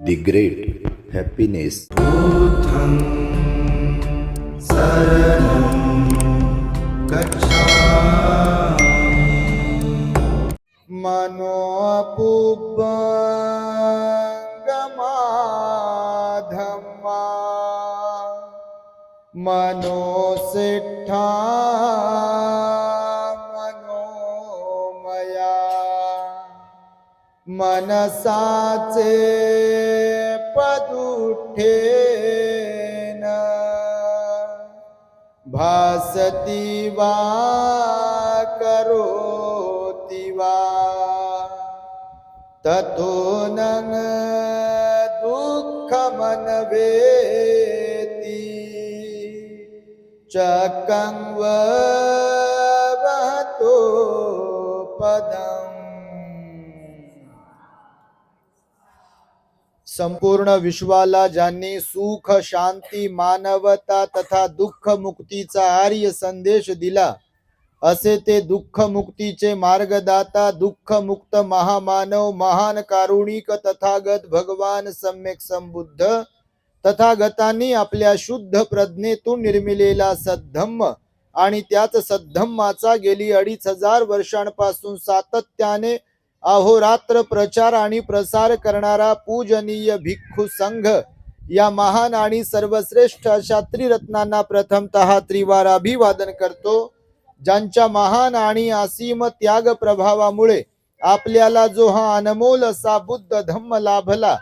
The great happiness. बुद्धं शरणं गच्छामि मनोपुब्बंगमाधम्मा मनोसिद्धा मनोमया मनसाचे पदुठेन भासती वा करोति वा ततो न दुःखमनवेति चक्रं वहतो पदम्। संपूर्ण विश्वाला ज्यांनी सुख शांती मानवता तथा दुःख मुक्तीचा आर्य संदेश दिला असे ते दुःख मुक्तीचे मार्गदाता दुःख मुक्त महामानव महान कारुणिक तथागत भगवान सम्यक संबुद्ध तथागतांनी आपल्या शुद्ध प्रज्ञेतून निर्मिलेला सद्धम्म आणि त्याच सद्धम्माचा गेली 2500 वर्षांपासून सातत्याने अहोरात्र प्रचार आणि प्रसार करणारा पूजनीय भिक्खू संघ या महान आणि सर्वश्रेष्ठ अशा त्रिरत्नांना प्रथमतः त्रिवार अभिवादन करतो, ज्यांच्या महान आणि असीम त्याग प्रभावामुळे आपल्याला जो हा अनमोल असा बुद्ध धम्म लाभला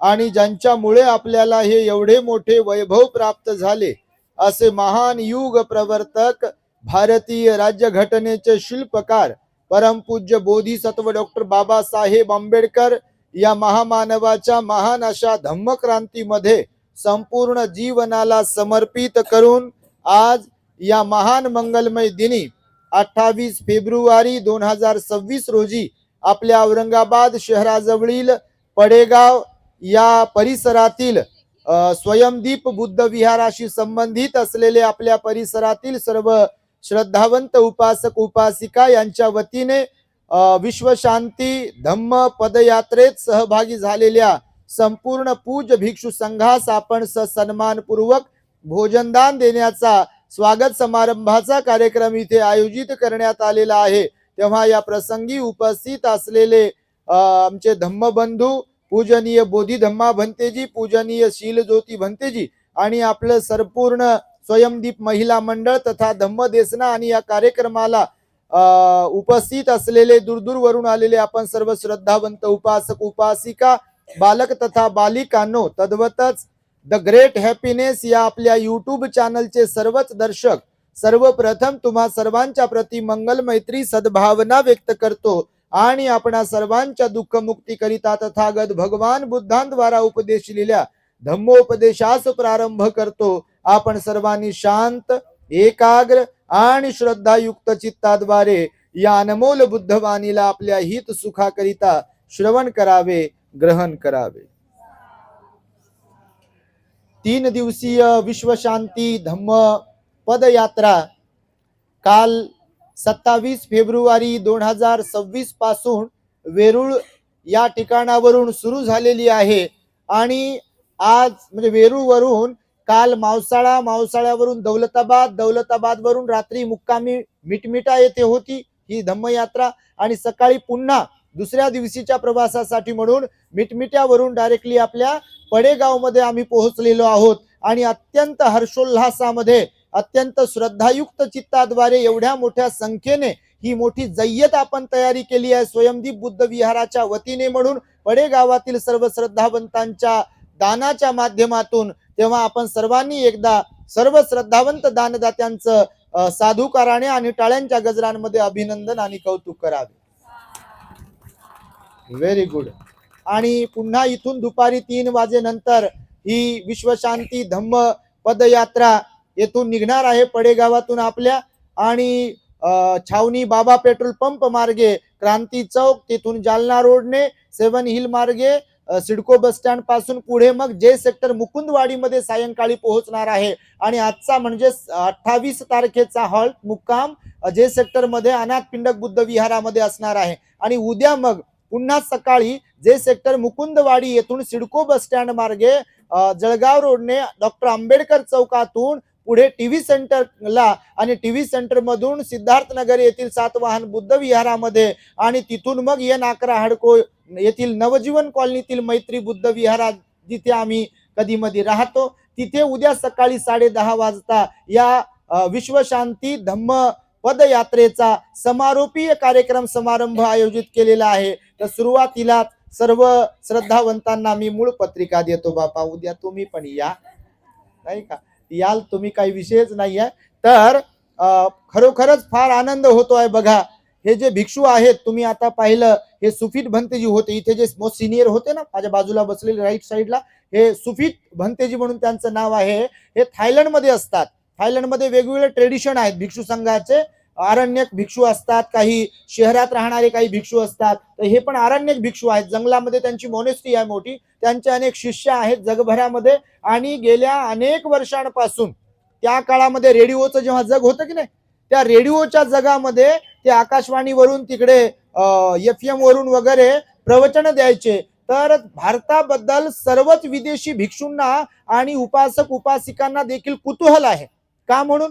आणि ज्यांच्यामुळे आपल्याला हे एवढे मोठे वैभव प्राप्त झाले असे महान युग प्रवर्तक भारतीय राज्यघटनेचे शिल्पकार परमपूज्य बोधिसत्व डॉक्टर बाबासाहेब आंबेडकर या महामानवाच्या महान अशा धम्मक्रांतीमध्ये संपूर्ण जीवनाला समर्पित करून आज या महान मंगलमय दिनी 28 फेब्रुवारी 2026 रोजी आपल्या औरंगाबाद शहराजवळील पडेगाव या परिसरातील स्वयंदीप बुद्ध विहाराशी संबंधित असलेले आपल्या परिसरातील सर्व श्रद्धावंत उपासक उपासिका यांच्या वतीने विश्वशांती धम्म पदयात्रेत सहभागी झालेल्या संपूर्ण पूज्य भिक्षू संघास आपण सन्मानपूर्वक भोजनदान देण्याचा स्वागत समारंभाचा कार्यक्रम इथे आयोजित करण्यात आलेला आहे। तेव्हा या प्रसंगी उपस्थित असलेले आमचे धम्मबंधू पूजनीय बोधी धम्मा भंतेजी, पूजनीय शीलज्योती भंतेजी आणि आपलं संपूर्ण स्वयंदीप महिला मंडळ तथा धम्मदेसना आणि या कार्यक्रमाला उपस्थित असलेले दूरवरून आलेले आपण सर्व श्रद्धावंत उपासक उपासिका बालक तथा बालिकांनो, तद्वतच द ग्रेट हॅपीनेस या आपल्या यूट्यूब चॅनलचे सर्वच दर्शक सर्वप्रथम तुम्हा सर्वांच्या प्रती मंगल मैत्री सद्भावना व्यक्त करतो आणि आपणा सर्वांच्या दुःखमुक्ती करिता तथागत भगवान बुद्धांद्वारा उपदेशलेल्या धम्मोपदेशास प्रारंभ करतो। आपण सर्वांनी शांत एकाग्र आणि श्रद्धायुक्त चित्ताद्वारे या अनमोल बुद्धवाणीला आपल्या हित सुखाकरिता श्रवण करावे, ग्रहण करावे। 3 दिवसीय विश्वशांती धम्म पदयात्रा काल 27 फेब्रुवारी 2026 पासून वेरूळ या ठिकाणावरून सुरू झालेली आहे आणि आज म्हणजे वेरूळवरून काल मावसाळ्यावरून दौलताबादवरून रात्री मुक्कामी मिटमिटा येथे होती ही धम्मयात्रा आणि सकाळी पुन्हा दुसऱ्या दिवशीच्या प्रवासासाठी म्हणून मिटमिट्यावरून डायरेक्टली आपल्या पडेगाव मध्ये आम्ही पोहोचलेलो आहोत आणि अत्यंत हर्षोल्हासामध्ये अत्यंत श्रद्धायुक्त चित्ताद्वारे एवढ्या मोठ्या संख्येने ही मोठी जय्यत आपण तयारी केली आहे स्वयंदीप बुद्ध विहाराच्या वतीने म्हणून पडेगावातील सर्व श्रद्धावंतांच्या दानाच्या माध्यमातून। तेव्हा आपण सर्वांनी एकदा सर्व श्रद्धावंत दानदात्यांचं साधुकाराने आणि टाळ्यांच्या गजरांमध्ये अभिनंदन आणि कौतुक करावे। Very good. आणि पुन्हा इथून दुपारी 3 वाजेनंतर ही विश्वशांती धम्म पदयात्रा येथून निघणार आहे पडेगावातून आपल्या आणि छावणी बाबा पेट्रोल पंप मार्गे क्रांती चौक तिथून जालना रोडने 7 हिल मार्गे सिडको बस स्टँड पासून पुढे मग जे सेक्टर मुकुंदवाडी मध्ये सायंकाळी पोहोचणार आहे आणि आजचा म्हणजे 28 तारखेचा हॉल्ट मुक्काम जे सेक्टर मध्ये अनाथ पिंडक बुद्ध विहारामध्ये असणार आहे आणि उद्या मग पुन्हा सकाळी जे सेक्टर मुकुंदवाडी येथून सिडको बस स्टँड मार्गे जळगाव रोडने डॉक्टर आंबेडकर चौकातून पुढे टीव्ही सेंटरला आणि टीव्ही सेंटर मधून सिद्धार्थनगर येथील सातवाहन बुद्ध विहारामध्ये आणि तिथून मग N11 हडको येथील नवजीवन कॉलनीतील मैत्री बुद्ध विहारात जिथे आम्ही कधी मध्ये राहतो तिथे उद्या सकाळी 10:30 वाजता या विश्वशांती धम्म पदयात्रेचा समारोपीय कार्यक्रम समारंभ आयोजित केलेला आहे. तर सुरुवातीला सर्व श्रद्धावंतांना मी मूळ पत्रिका देतो. बापा उद्या तुम्ही पण या, नाही का? याल तुम्ही, काही विषयच नाही आहे. तर खरोखरच फार आनंद होतोय. बघा हे जे भिक्षू आहेत तुम्ही आता पाहिलं, हे सुफीत भंतेजी होते. इथे जे मोस्ट सिनियर होते ना माझ्या बाजूला बसलेले राईट साईडला, हे सुफीत भंतेजी म्हणून त्यांचं नाव आहे. हे थायलंड मध्ये असतात. थायलंड मध्ये वेगवेगळे ट्रेडिशन आहेत भिक्षू संघाचे. आरण्यक भिक्षू असतात, काही शहरात राहणारे काही भिक्षू असतात. तर हे पण आरण्यक भिक्षू आहेत. जंगलामध्ये त्यांची मोनेस्ट्री आहे मोठी. त्यांचे अनेक शिष्य आहेत जगभरामध्ये. आणि गेल्या अनेक वर्षांपासून त्या काळामध्ये रेडिओचं जेव्हा जग होतं की नाही, त्या रेडिओच्या जगामध्ये ते आकाशवाणीवरून तिकडे FM वरून वगैरे प्रवचन द्यायचे. तर भारताबद्दल सर्वच विदेशी भिक्षूंना आणि उपासक उपासिकांना देखील कुतूहल आहे. का म्हणून?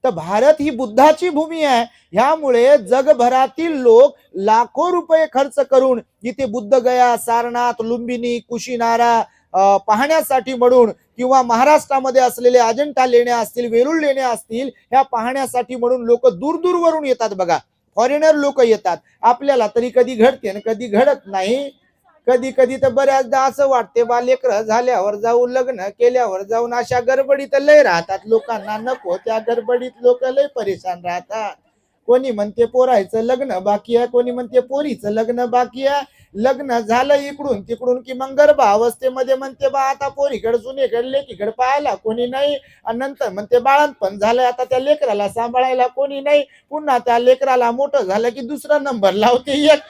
तर भारत ही बुद्धाची भूमी आहे. ह्यामुळे जगभरातील लोक लाखो रुपये खर्च करून जिथे बुद्ध गया, सारनाथ, लुंबिनी, कुशीनारा पाहण्यासाठी म्हणून, किंवा महाराष्ट्रामध्ये असलेले अजंठा लेण्या असतील, वेरूळ लेण्या असतील, ह्या पाहण्यासाठी म्हणून लोक दूर दूरवरून येतात. बघा फॉरेनर लोक येतात. आपल्याला तरी कधी घडते आणि कधी घडत नाही. कधी कधी तर बऱ्याचदा असं वाटते बा लेकरं झाल्यावर जाऊ, लग्न केल्यावर जाऊन अशा गडबडीत लय राहतात. लोकांना नको त्या गडबडीत लोक लय परेशान राहतात. कोणी म्हणते पोरायचं लग्न बाकी आहे, कोणी म्हणते पोरीचं लग्न बाकी आहे. लग्न झालं इकडून तिकडून की मग गर्भावस्थेमध्ये म्हणते बा आता पोरीकडे सुनेकडे लेकीकडे पाहायला कोणी नाही. आणि नंतर म्हणते बाळंतपण झालं, आता त्या लेकराला सांभाळायला कोणी नाही. पुन्हा त्या लेकराला मोठं झालं की दुसरा नंबर लावते एक.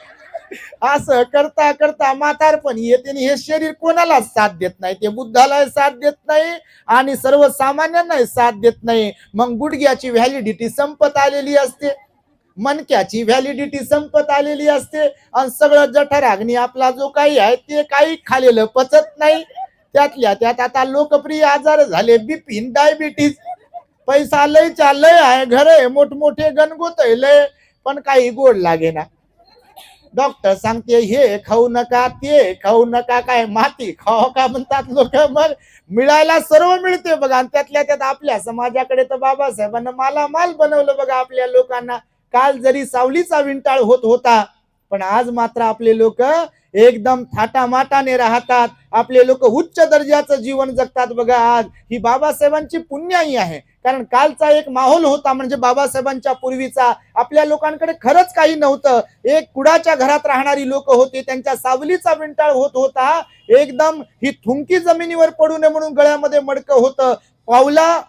असं करता करता म्हातारपण येते. हे शरीर कोणाला साथ देत नाही. ते बुद्धाला साथ देत नाही आणि सर्वसामान्यांना साथ देत नाही. मग गुडघ्याची व्हॅलिडिटी संपत आलेली असते, मनक्याची व्हॅलिडिटी संपत आलेली असते. आणि सगळं जठराग्नी आपला जो काही आहे ते काही खालेलं पचत नाही. त्यातल्या त्यात आता लोकप्रिय आजार झाले बीपी, डायबिटीज. पैसा लयच्या लय आहे, घर आहे मोठमोठे, गणगोत लय, पण काही गोड लागे ना. डॉक्टर सांगते हे खाऊ नका, ते खाऊ नका, काय माती खाऊ का म्हणतात लोक. मग मिळायला सर्व मिळते बघा. आणि त्यातल्या त्यात आपल्या समाजाकडे तर बाबासाहेबांना मालामाल बनवलं बघा आपल्या लोकांना. काल जरी सावलीचा विंटाळ होत होता, पण आज मात्र आपले लोक एकदम थाटामाटाने राहतात. आपले लोक उच्च दर्जाचं जीवन जगतात बघा. आज ही बाबासाहेबांची पुण्याई आहे. कारण कालचा एक माहोल होता, म्हणजे बाबासाहेबांच्या पूर्वीचा आपल्या लोकांकडे खरंच काही नव्हतं. एक कुडाच्या घरात राहणारी लोक होती, त्यांच्या सावलीचा विंटाळ होत होता. एकदम ही थुंकी जमिनीवर पडू नये म्हणून गळ्यामध्ये मडकं होतं. पावला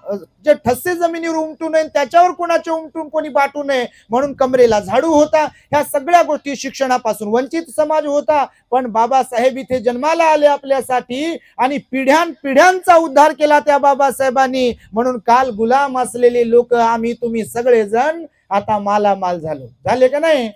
जे ठस्से जमिनीवर उमटू नये, त्याच्यावर कोणाचे उमटून कोणी बाटू नये म्हणून कमरेला झाडू होता. ह्या सगळ्या गोष्टी शिक्षणापासून वंचित समाज होता. पण बाबासाहेब इथे जन्माला आले आपल्यासाठी आणि पिढ्यांचा उद्धार केला त्या बाबासाहेबांनी. म्हणून काल गुलाम असलेले लोक आम्ही तुम्ही सगळेजण आता मालामाल झाले का नाही?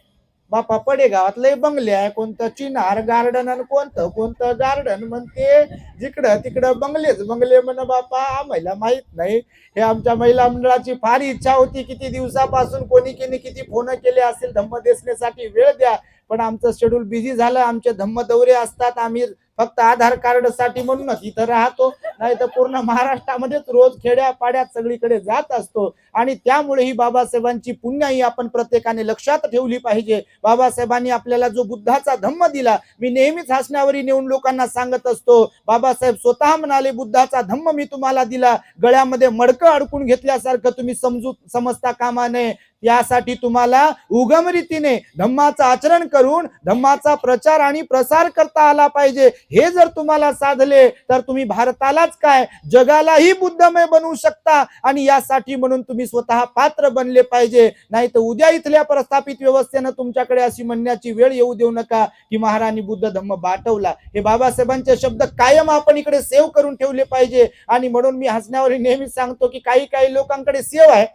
बापा पडे गावात लय बंगले आहे, कोणतं चिनार गार्डन आणि कोणतं गार्डन म्हणते. जिकडं तिकडं बंगलेच बंगले म्हण बापा. आम्हाला माहित नाही. हे आमच्या महिला मंडळाची फार इच्छा होती किती दिवसापासून. कोणी किती फोन केले असेल धम्म देसण्यासाठी, वेळ द्या. पण आमचं शेड्यूल बिझी झालं. आमचे धम्म दौरे असतात. आम्ही फक्त आधार कार्ड साठी म्हणूनच इथं राहतो, नाही तर पूर्ण महाराष्ट्रामध्येच रोज खेड्या पाड्यात सगळीकडे जात असतो. आणि त्यामुळे ही बाबासाहेबांची पुण्याई आपण प्रत्येकाने लक्षात ठेवली पाहिजे. बाबासाहेबांनी आपल्याला जो बुद्धाचा धम्म दिला, मी नेहमीच हसण्यावरी नेऊन लोकांना सांगत असतो. बाबासाहेब स्वतः म्हणाले बुद्धाचा धम्म मी तुम्हाला दिला, गळ्यामध्ये मडकं अडकून घेतल्यासारखं तुम्ही समजता कामा नये. यासाठी तुम्हाला उगम रीतीने धम्माचं आचरण करून धम्माचा प्रचार आणि प्रसार करता आला पाहिजे. हे जर तुम्हाला साधले तर तुम्ही भारतालाच काय जगालाही बुद्धमय बनवू शकता. आणि यासाठी म्हणून तुम्ही स्वतः पात्र बनले पाहिजे. नाही तर उद्या इथल्या प्रस्थापित व्यवस्थेनं तुमच्याकडे अशी म्हणण्याची वेळ येऊ देऊ नका की महाराणी बुद्ध धम्म बाटवला. हे बाबासाहेबांचे शब्द कायम आपण इकडे सेव्ह करून ठेवले पाहिजे. आणि म्हणून मी हसण्यावर नेहमी सांगतो की काही लोकांकडे सेव्ह आहे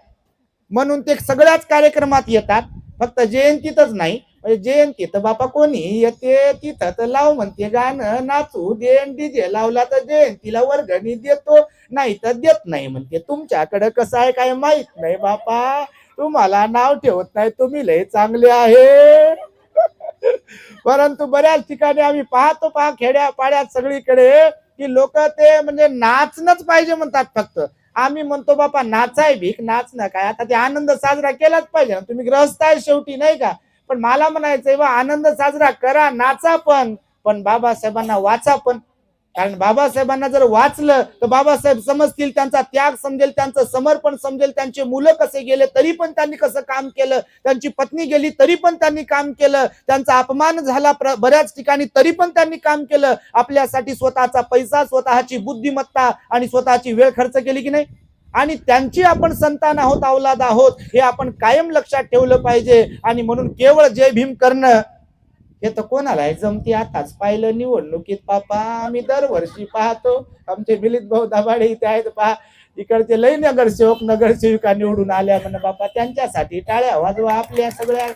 म्हणून ते सगळ्याच कार्यक्रमात येतात, फक्त जयंतीतच नाही. म्हणजे जयंती तर बापा कोणी येते तिथं तर लाव म्हणते गाणं नाचू दे, डीजे लावला तर जयंतीला वर्गणी देतो, नाही तर देत नाही म्हणते. तुमच्याकडे कसं आहे काय माहित नाही बापा, तुम्हाला नाव ठेवत नाही, तुम्ही लय चांगले आहे. परंतु बऱ्याच ठिकाणी आम्ही पाहतो खेड्या पाड्यात सगळीकडे की लोक ते म्हणजे नाचणंच पाहिजे म्हणतात फक्त. आम्ही म्हणतो बापा नाचाय भीक नाचणं काय, आता ते आनंद साजरा केलाच पाहिजे ना, तुम्ही ग्रहस्थ आहे शेवटी नाही का. पण मला म्हणायचंय बा आनंद साजरा करा, नाचा पण बाबासाहेबांना वाचा पण. कारण बाबासाहेबांना जर वाचलं तर बाबासाहेब समजतील, त्यांचा त्याग समजेल, त्यांचं समर्पण समजेल, त्यांचे मुलं कसे गेले तरी पण त्यांनी कसं काम केलं, त्यांची पत्नी गेली तरी पण त्यांनी काम केलं, त्यांचा अपमान झाला बऱ्याच ठिकाणी तरी पण त्यांनी काम केलं, आपल्यासाठी स्वतःचा पैसा, स्वतःची बुद्धिमत्ता आणि स्वतःची वेळ खर्च केली की नाही. आणि त्यांची आपण संतान आहोत, अवलाद आहोत, हे आपण कायम लक्षात ठेवलं पाहिजे. आणि म्हणून केवळ जय भीम करणं हे तर कोणाला आहे जमती. आताच पाहिलं निवडणुकीत बापा, आम्ही दरवर्षी पाहतो, आमचे मिलिंद भाऊ दाभाडे इथे आहेत पहा, इकडचे लय नगरसेविका निवडून आल्या म्हणे बापा, त्यांच्यासाठी टाळ्या वाजवा. आपल्या सगळ्या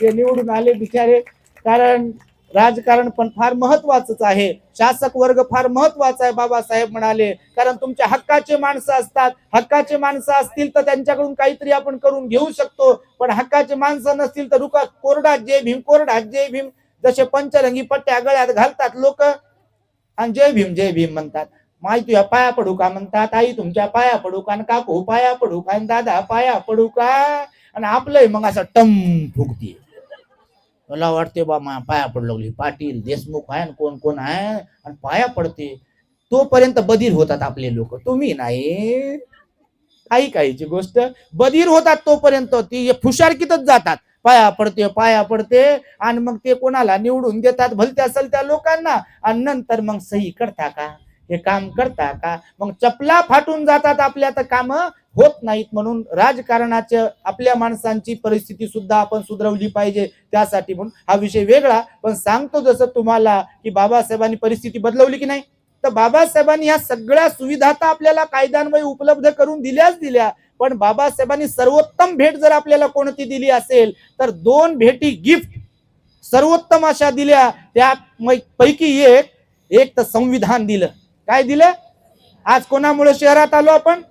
ते निवडून आले बिचारे, कारण राजकारण पण फार महत्वाचंच आहे, शासक वर्ग फार महत्वाचा आहे बाबासाहेब म्हणाले. कारण तुमच्या हक्काचे माणसं असतात, हक्काचे माणसं असतील तर त्यांच्याकडून काहीतरी आपण करून घेऊ शकतो, पण हक्काचे माणसं नसतील तर रुका कोरडात जय भीम, कोरडात जय भीम, जसे पंचरंगी पट्ट्या गळ्यात घालतात लोक आणि जय भीम म्हणतात. माई तुझ्या पाया पडू का म्हणतात, आई तुमच्या पाया पडू का, काकू पाया पडू का, दादा पाया पडू का, आणि आपलंय मग असं टम फुगती. मला वाटते बा पाया पडू लागली, पाटील देशमुख आहे कोण कोण आहे आणि पाया पडते. तोपर्यंत बधीर होतात आपले लोक, तुम्ही नाही. काहीची गोष्ट बधीर होतात तोपर्यंत ती फुशारकीतच जातात, पाया पडते आणि मग ते कोणाला निवडून देतात भलत्या सलत्या लोकांना, आणि नंतर मग सही करता का, हे काम करता का, मग चपला फाटून जातात, आपल्या तर काम होत नाहीत. म्हणून राजकारणाच्या आपल्या माणसांची परिस्थिती सुद्धा आपण सुधरवली पाहिजे. त्यासाठी म्हणून हा विषय वेगळा, पण सांगतो जसं तुम्हाला की बाबासाहेबांनी परिस्थिती बदलवली की नाही. तर बाबासाहेबांनी ह्या सगळ्या सुविधा तर आपल्याला कायद्यान्वये उपलब्ध करून दिल्याच दिल्या, पण बाबासाहेबांनी सर्वोत्तम भेट जर आपल्याला कोणती दिली असेल तर 2 भेटी गिफ्ट सर्वोत्तम अशा दिल्या. त्या पैकी एक तर संविधान दिलं. काय दिलं? आज कोणामुळे शहरात आलो आपण,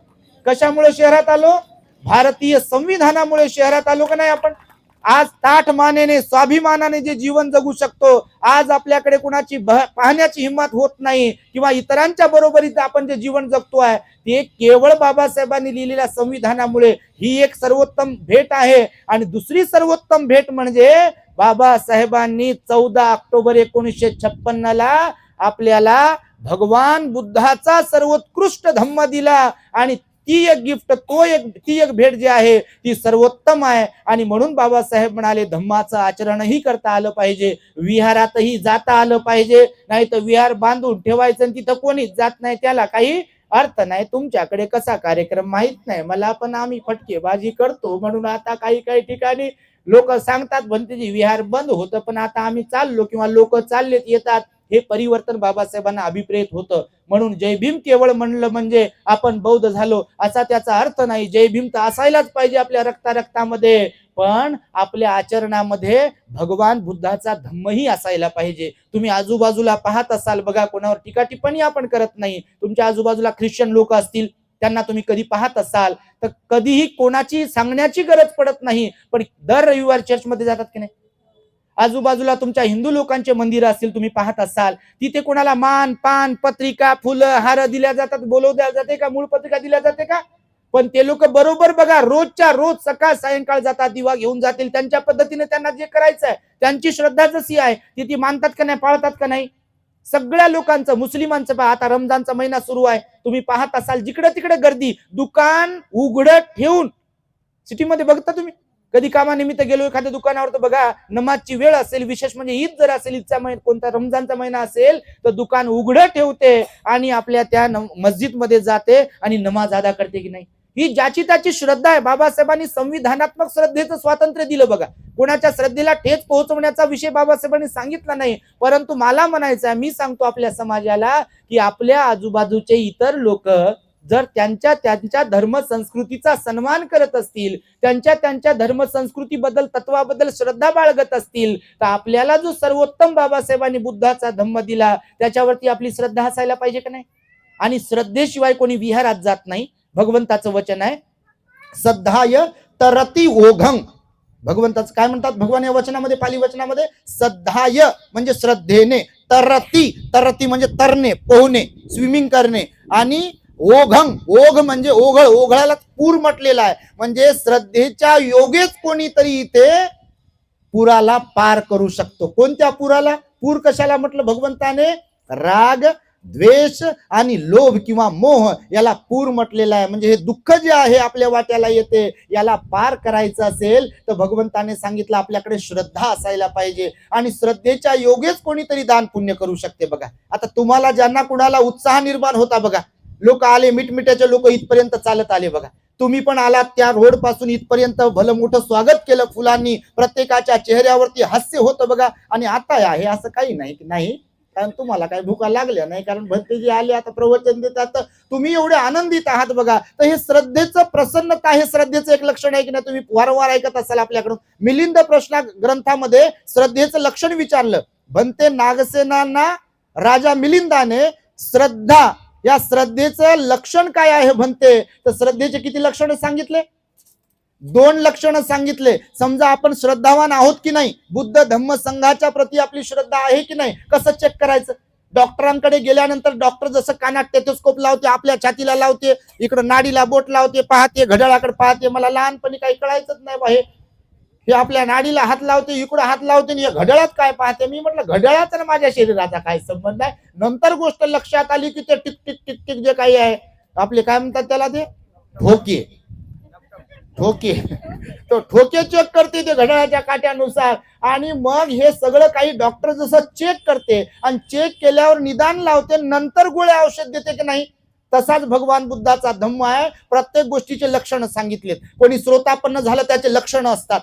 कशामुळे शहरात आलो, भारतीय संविधानामुळे शहरात आलो का नाही आपण. आज ताठ मानेने स्वाभिमानाने जे जीवन जगू शकतो, आज आपल्याकडे कुणाची पाहण्याची हिंमत होत नाही, किंवा इतरांच्या बरोबरीत आपण जे जीवन जगतो आहे ते केवळ बाबासाहेबांनी लिहिलेल्या संविधानामुळे. ही एक सर्वोत्तम भेट आहे. आणि दुसरी सर्वोत्तम भेट म्हणजे बाबासाहेबांनी 14 ऑक्टोबर 1956 ला आपल्याला भगवान बुद्धाचा सर्वोत्कृष्ट धम्म दिला, आणि ती एक गिफ्ट, ती एक भेट जी आहे ती सर्वोत्तम आहे. आणि म्हणून बाबासाहेब म्हणाले धम्माचं आचरणही करता आलं पाहिजे, विहारातही जाता आलं पाहिजे. नाही तर विहार बांधून ठेवायचं आणि तिथं कोणीच जात नाही, त्याला काही अर्थ नाही. तुमच्याकडे कसा कार्यक्रम माहित नाही मला, पण आम्ही फटकेबाजी करतो म्हणून आता काही ठिकाणी लोक सांगतात म्हणते विहार बंद होतं, पण आता आम्ही चाललो किंवा लोक चाललेत येतात, हे परिवर्तन बाबासाहेबांना अभिप्रेत होतं. म्हणून जय भीम केवळ म्हणलं म्हणजे आपण बौद्ध झालो असा त्याचा अर्थ नाही. जय भीम तर असायलाच पाहिजे आपल्या रक्तामध्ये, पण आपल्या आचरणामध्ये भगवान बुद्धाचा धम्मही असायला पाहिजे. तुम्ही आजूबाजूला पाहत असाल बघा, कोणावर टीका टिप्पणी आपण करत नाही, तुमच्या आजूबाजूला ख्रिश्चन लोक असतील त्यांना तुम्ही कधी पाहत असाल तर कधीही कोणाची सांगण्याची गरज पडत नाही, पण दर रविवार चर्चमध्ये जातात की नाही. आजूबाजूला तुमच्या हिंदू लोकांचे मंदिर असतील, तुम्ही पाहत असाल तिथे कोणाला मान पान पत्रिका फुलं हार दिल्या जातात, बोलवल्या जाते का, मूळ पत्रिका दिल्या जाते का. पण ते लोक बरोबर बघा रोजच्या रोज सकाळ सायंकाळ जातात, दिवा घेऊन जातील, त्यांच्या पद्धतीने त्यांना जे करायचं आहे, त्यांची श्रद्धा जशी आहे ती मानतात का नाही, पाळतात का नाही. सगळ्या लोकांचं, मुस्लिमांचं पहा, आता रमजानचा महिना सुरू आहे, तुम्ही पाहत असाल जिकडे तिकडे गर्दी, दुकान उघडं ठेवून. सिटीमध्ये बघता तुम्ही, कधी कामानिमित्त गेलो एखाद्या दुकानावर तर बघा नमाजची वेळ असेल, विशेष म्हणजे ईद जर असेल, ईदचा महिना कोणता रमजानचा महिना असेल तर दुकान उघडं ठेवते आणि आपल्या त्या मस्जिद मध्ये जाते आणि नमाज अदा करते की नाही. ही ज्याची त्याची श्रद्धा आहे. बाबासाहेबांनी संविधानात्मक श्रद्धेचं स्वातंत्र्य दिलं बघा, कोणाच्या श्रद्धेला ठेच पोहोचवण्याचा विषय बाबासाहेबांनी सांगितला नाही. परंतु मला म्हणायचं आहे, मी सांगतो आपल्या समाजाला की आपल्या आजूबाजूचे इतर लोक जर त्यांच्या त्यांच्या धर्म संस्कृतीचा सन्मान करत असतील, त्यांच्या त्यांच्या धर्म संस्कृतीबद्दल तत्वाबद्दल श्रद्धा बाळगत असतील, तर आपल्याला जो सर्वोत्तम बाबासाहेबांनी बुद्धाचा धम्म दिला त्याच्यावरती आपली श्रद्धा असायला पाहिजे का नाही? आणि श्रद्धेशिवाय कोणी विहारात जात नाही. भगवंताचं वचन आहे, श्रद्धाय तरती ओघं. भगवंताचं काय म्हणतात भगवान या वचनामध्ये, पाली वचनामध्ये? श्रद्धाय म्हणजे श्रद्धेने, तरती, तरती म्हणजे तरणे, पोहणे, स्विमिंग करणे, आणि ओघं, ओघ म्हणजे ओघळ, ओघळाला पूर म्हटलेला आहे. म्हणजे श्रद्धेच्या योगेच कोणीतरी इथे पुराला पार करू शकतो. कोणत्या पुराला? पूर कशाला म्हटलं भगवंताने? राग, द्वेष आणि लोभ किंवा मोह याला पूर म्हटलेला आहे. म्हणजे हे दुःख जे आहे आपल्या वाट्याला येते, याला पार करायचं असेल तर भगवंताने सांगितलं आपल्याकडे श्रद्धा असायला पाहिजे, आणि श्रद्धेच्या योगेच कोणीतरी दान पुण्य करू शकते. बघा आता तुम्हाला ज्यांना कुणाला उत्साह निर्माण होता, बघा लोक आले, मिटमिट्याचे लोक इथपर्यंत चालत आले, बघा तुम्ही पण आलात त्या रोड पासून इथपर्यंत, भलं मोठं स्वागत केलं फुलांनी, प्रत्येकाच्या चेहऱ्यावरती हास्य होतं बघा. आणि आता आहे असं काही नाही की नाही, कारण तुम्हाला काही भूका लागल्या नाही, कारण भक्तजी आले आता प्रवचन देतात, तुम्ही एवढे आनंदित आहात बघा. तर हे श्रद्धेचं प्रसन्नता, हे श्रद्धेचं एक लक्षण आहे की नाही? तुम्ही वारंवार ऐकत असाल आपल्याकडून. मिलिंद प्रश्न ग्रंथामध्ये श्रद्धेचं लक्षण विचारलं. बनते नागसेनांना राजा मिलिंदाने श्रद्धा या श्रद्धेचं लक्षण काय आहे म्हणते, तर श्रद्धेचे किती लक्षण सांगितले? 2 लक्षणं सांगितले. समजा आपण श्रद्धावान आहोत की नाही, बुद्ध धम्म संघाच्या प्रती आपली श्रद्धा आहे की नाही, कसं चेक करायचं? डॉक्टरांकडे गेल्यानंतर डॉक्टर जसं कानात टेथोस्कोप लावते, आपल्या छातीला लावते, इकडं नाडीला बोट लावते, पाहते, घड्याळाकडे पाहते. मला लहानपणी काही कळायचंच नाही बाहेर, हे आपल्या नाडीला हात लावते, इकडं हात लावते, आणि घड्याळात काय पाहते. मी म्हटलं घड्याळाचा आणि माझ्या शरीराचा काय संबंध आहे? नंतर गोष्ट लक्षात आली की ते टिक टिक टिक टिक जे काही आहे आपले काय म्हणतात त्याला, ते ठोके, ठोके, तो ठोके चेक करते ते घड्याळाच्या काट्यानुसार. आणि मग हे सगळं काही डॉक्टर जसं चेक करते आणि चेक केल्यावर निदान लावते, नंतर गोळ्या औषध देते की नाही, तसाच भगवान बुद्धाचा धम्म आहे. प्रत्येक गोष्टीचे लक्षण सांगितलेत. कोणी श्रोतापन्न झालं त्याचे लक्षण असतात,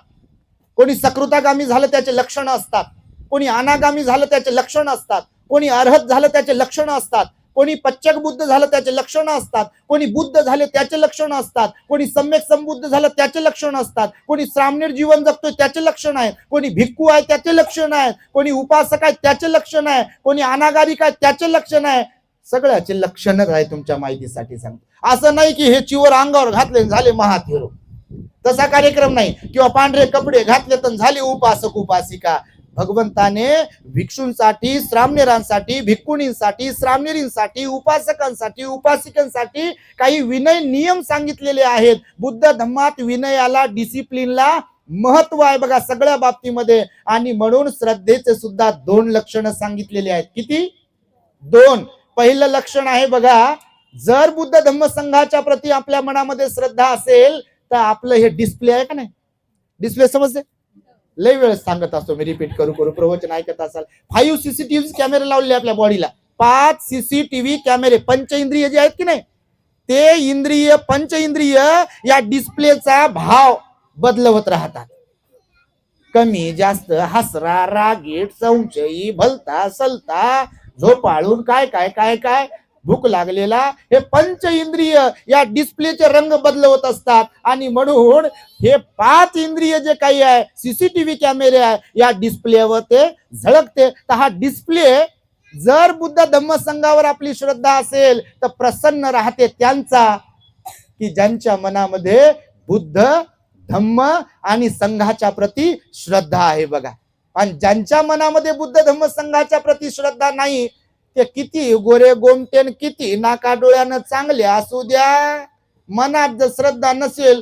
कोणी सकृतागामी झालं त्याचे लक्षण असतात, कोणी अनागामी झालं त्याचे लक्षण असतात, कोणी अर्हत झालं त्याचे लक्षण असतात, कोणी पच्चक बुद्ध झालं त्याचे लक्षण असतात, कोणी बुद्ध झाले त्याचे लक्षण असतात, कोणी सम्यक संबुद्ध झालं त्याचे लक्षण असतात, कोणी श्रामणीर जीवन जगतोय त्याचे लक्षण आहे, कोणी भिक्खू आहे त्याचे लक्षण आहे, कोणी उपासक आहे त्याचे लक्षण आहे, कोणी अनागारिक आहे त्याचे लक्षण आहे. सगळ्याचे लक्षणच आहे. तुमच्या माहितीसाठी सांगतो, असं नाही की हे चिवर अंगावर घातले झाले महाथेरो, तसा कार्यक्रम नाही. किंवा पांढरे कपडे घातले तर झाले उपासक उपासिका. भगवंताने भिक्षूंसाठी, श्रामणेरांसाठी, भिक्खुणींसाठी, श्रामणेरींसाठी, उपासकांसाठी, उपासिकांसाठी काही विनय नियम सांगितलेले आहेत. बुद्ध धम्मात विनयाला, डिसिप्लिनला महत्व आहे बघा सगळ्या बाबतीमध्ये. आणि म्हणून श्रद्धेचे सुद्धा 2 लक्षणं सांगितलेले आहेत. किती? 2. पहिलं लक्षण आहे बघा, जर बुद्ध धम्म संघाच्या प्रती आपल्या मनामध्ये श्रद्धा असेल तर आपलं हे डिस्प्ले आहे का नाही, डिस्प्ले समजते? लय वेळेस सांगत असतो मी, रिपीट करू करू, प्रवचन ऐकत असाल. 5 CCTV कॅमेरे लावले आपल्या बॉडीला, 5 CCTV कॅमेरे. पंचेंद्रिय जे आहेत की नाही, ते इंद्रिय, पंचेंद्रिय या डिस्प्लेचा भाव बदलवत राहतात. कमी जास्त, हसरा, रागीट, संशयी, भलता, सलता, झोपाळून, काय काय काय काय, भूक लागलेला, हे पंच इंद्रिय या डिस्प्लेचे रंग बदलवत असतात. आणि म्हणून हे 5 इंद्रिय जे काही आहे, सीसीटीव्ही कॅमेरे आहे, या डिस्प्लेवर ते झळकते. तर हा डिस्प्ले जर बुद्ध धम्म संघावर आपली श्रद्धा असेल तर प्रसन्न राहते त्यांचा, की ज्यांच्या मनामध्ये बुद्ध धम्म आणि संघाच्या प्रती श्रद्धा आहे बघा. आणि ज्यांच्या मनामध्ये बुद्ध धम्म संघाच्या प्रती श्रद्धा नाही, ते किती गोरे गोमटेन, किती नाका डोळ्यानं चांगले असू द्या, मनात जर श्रद्धा नसेल,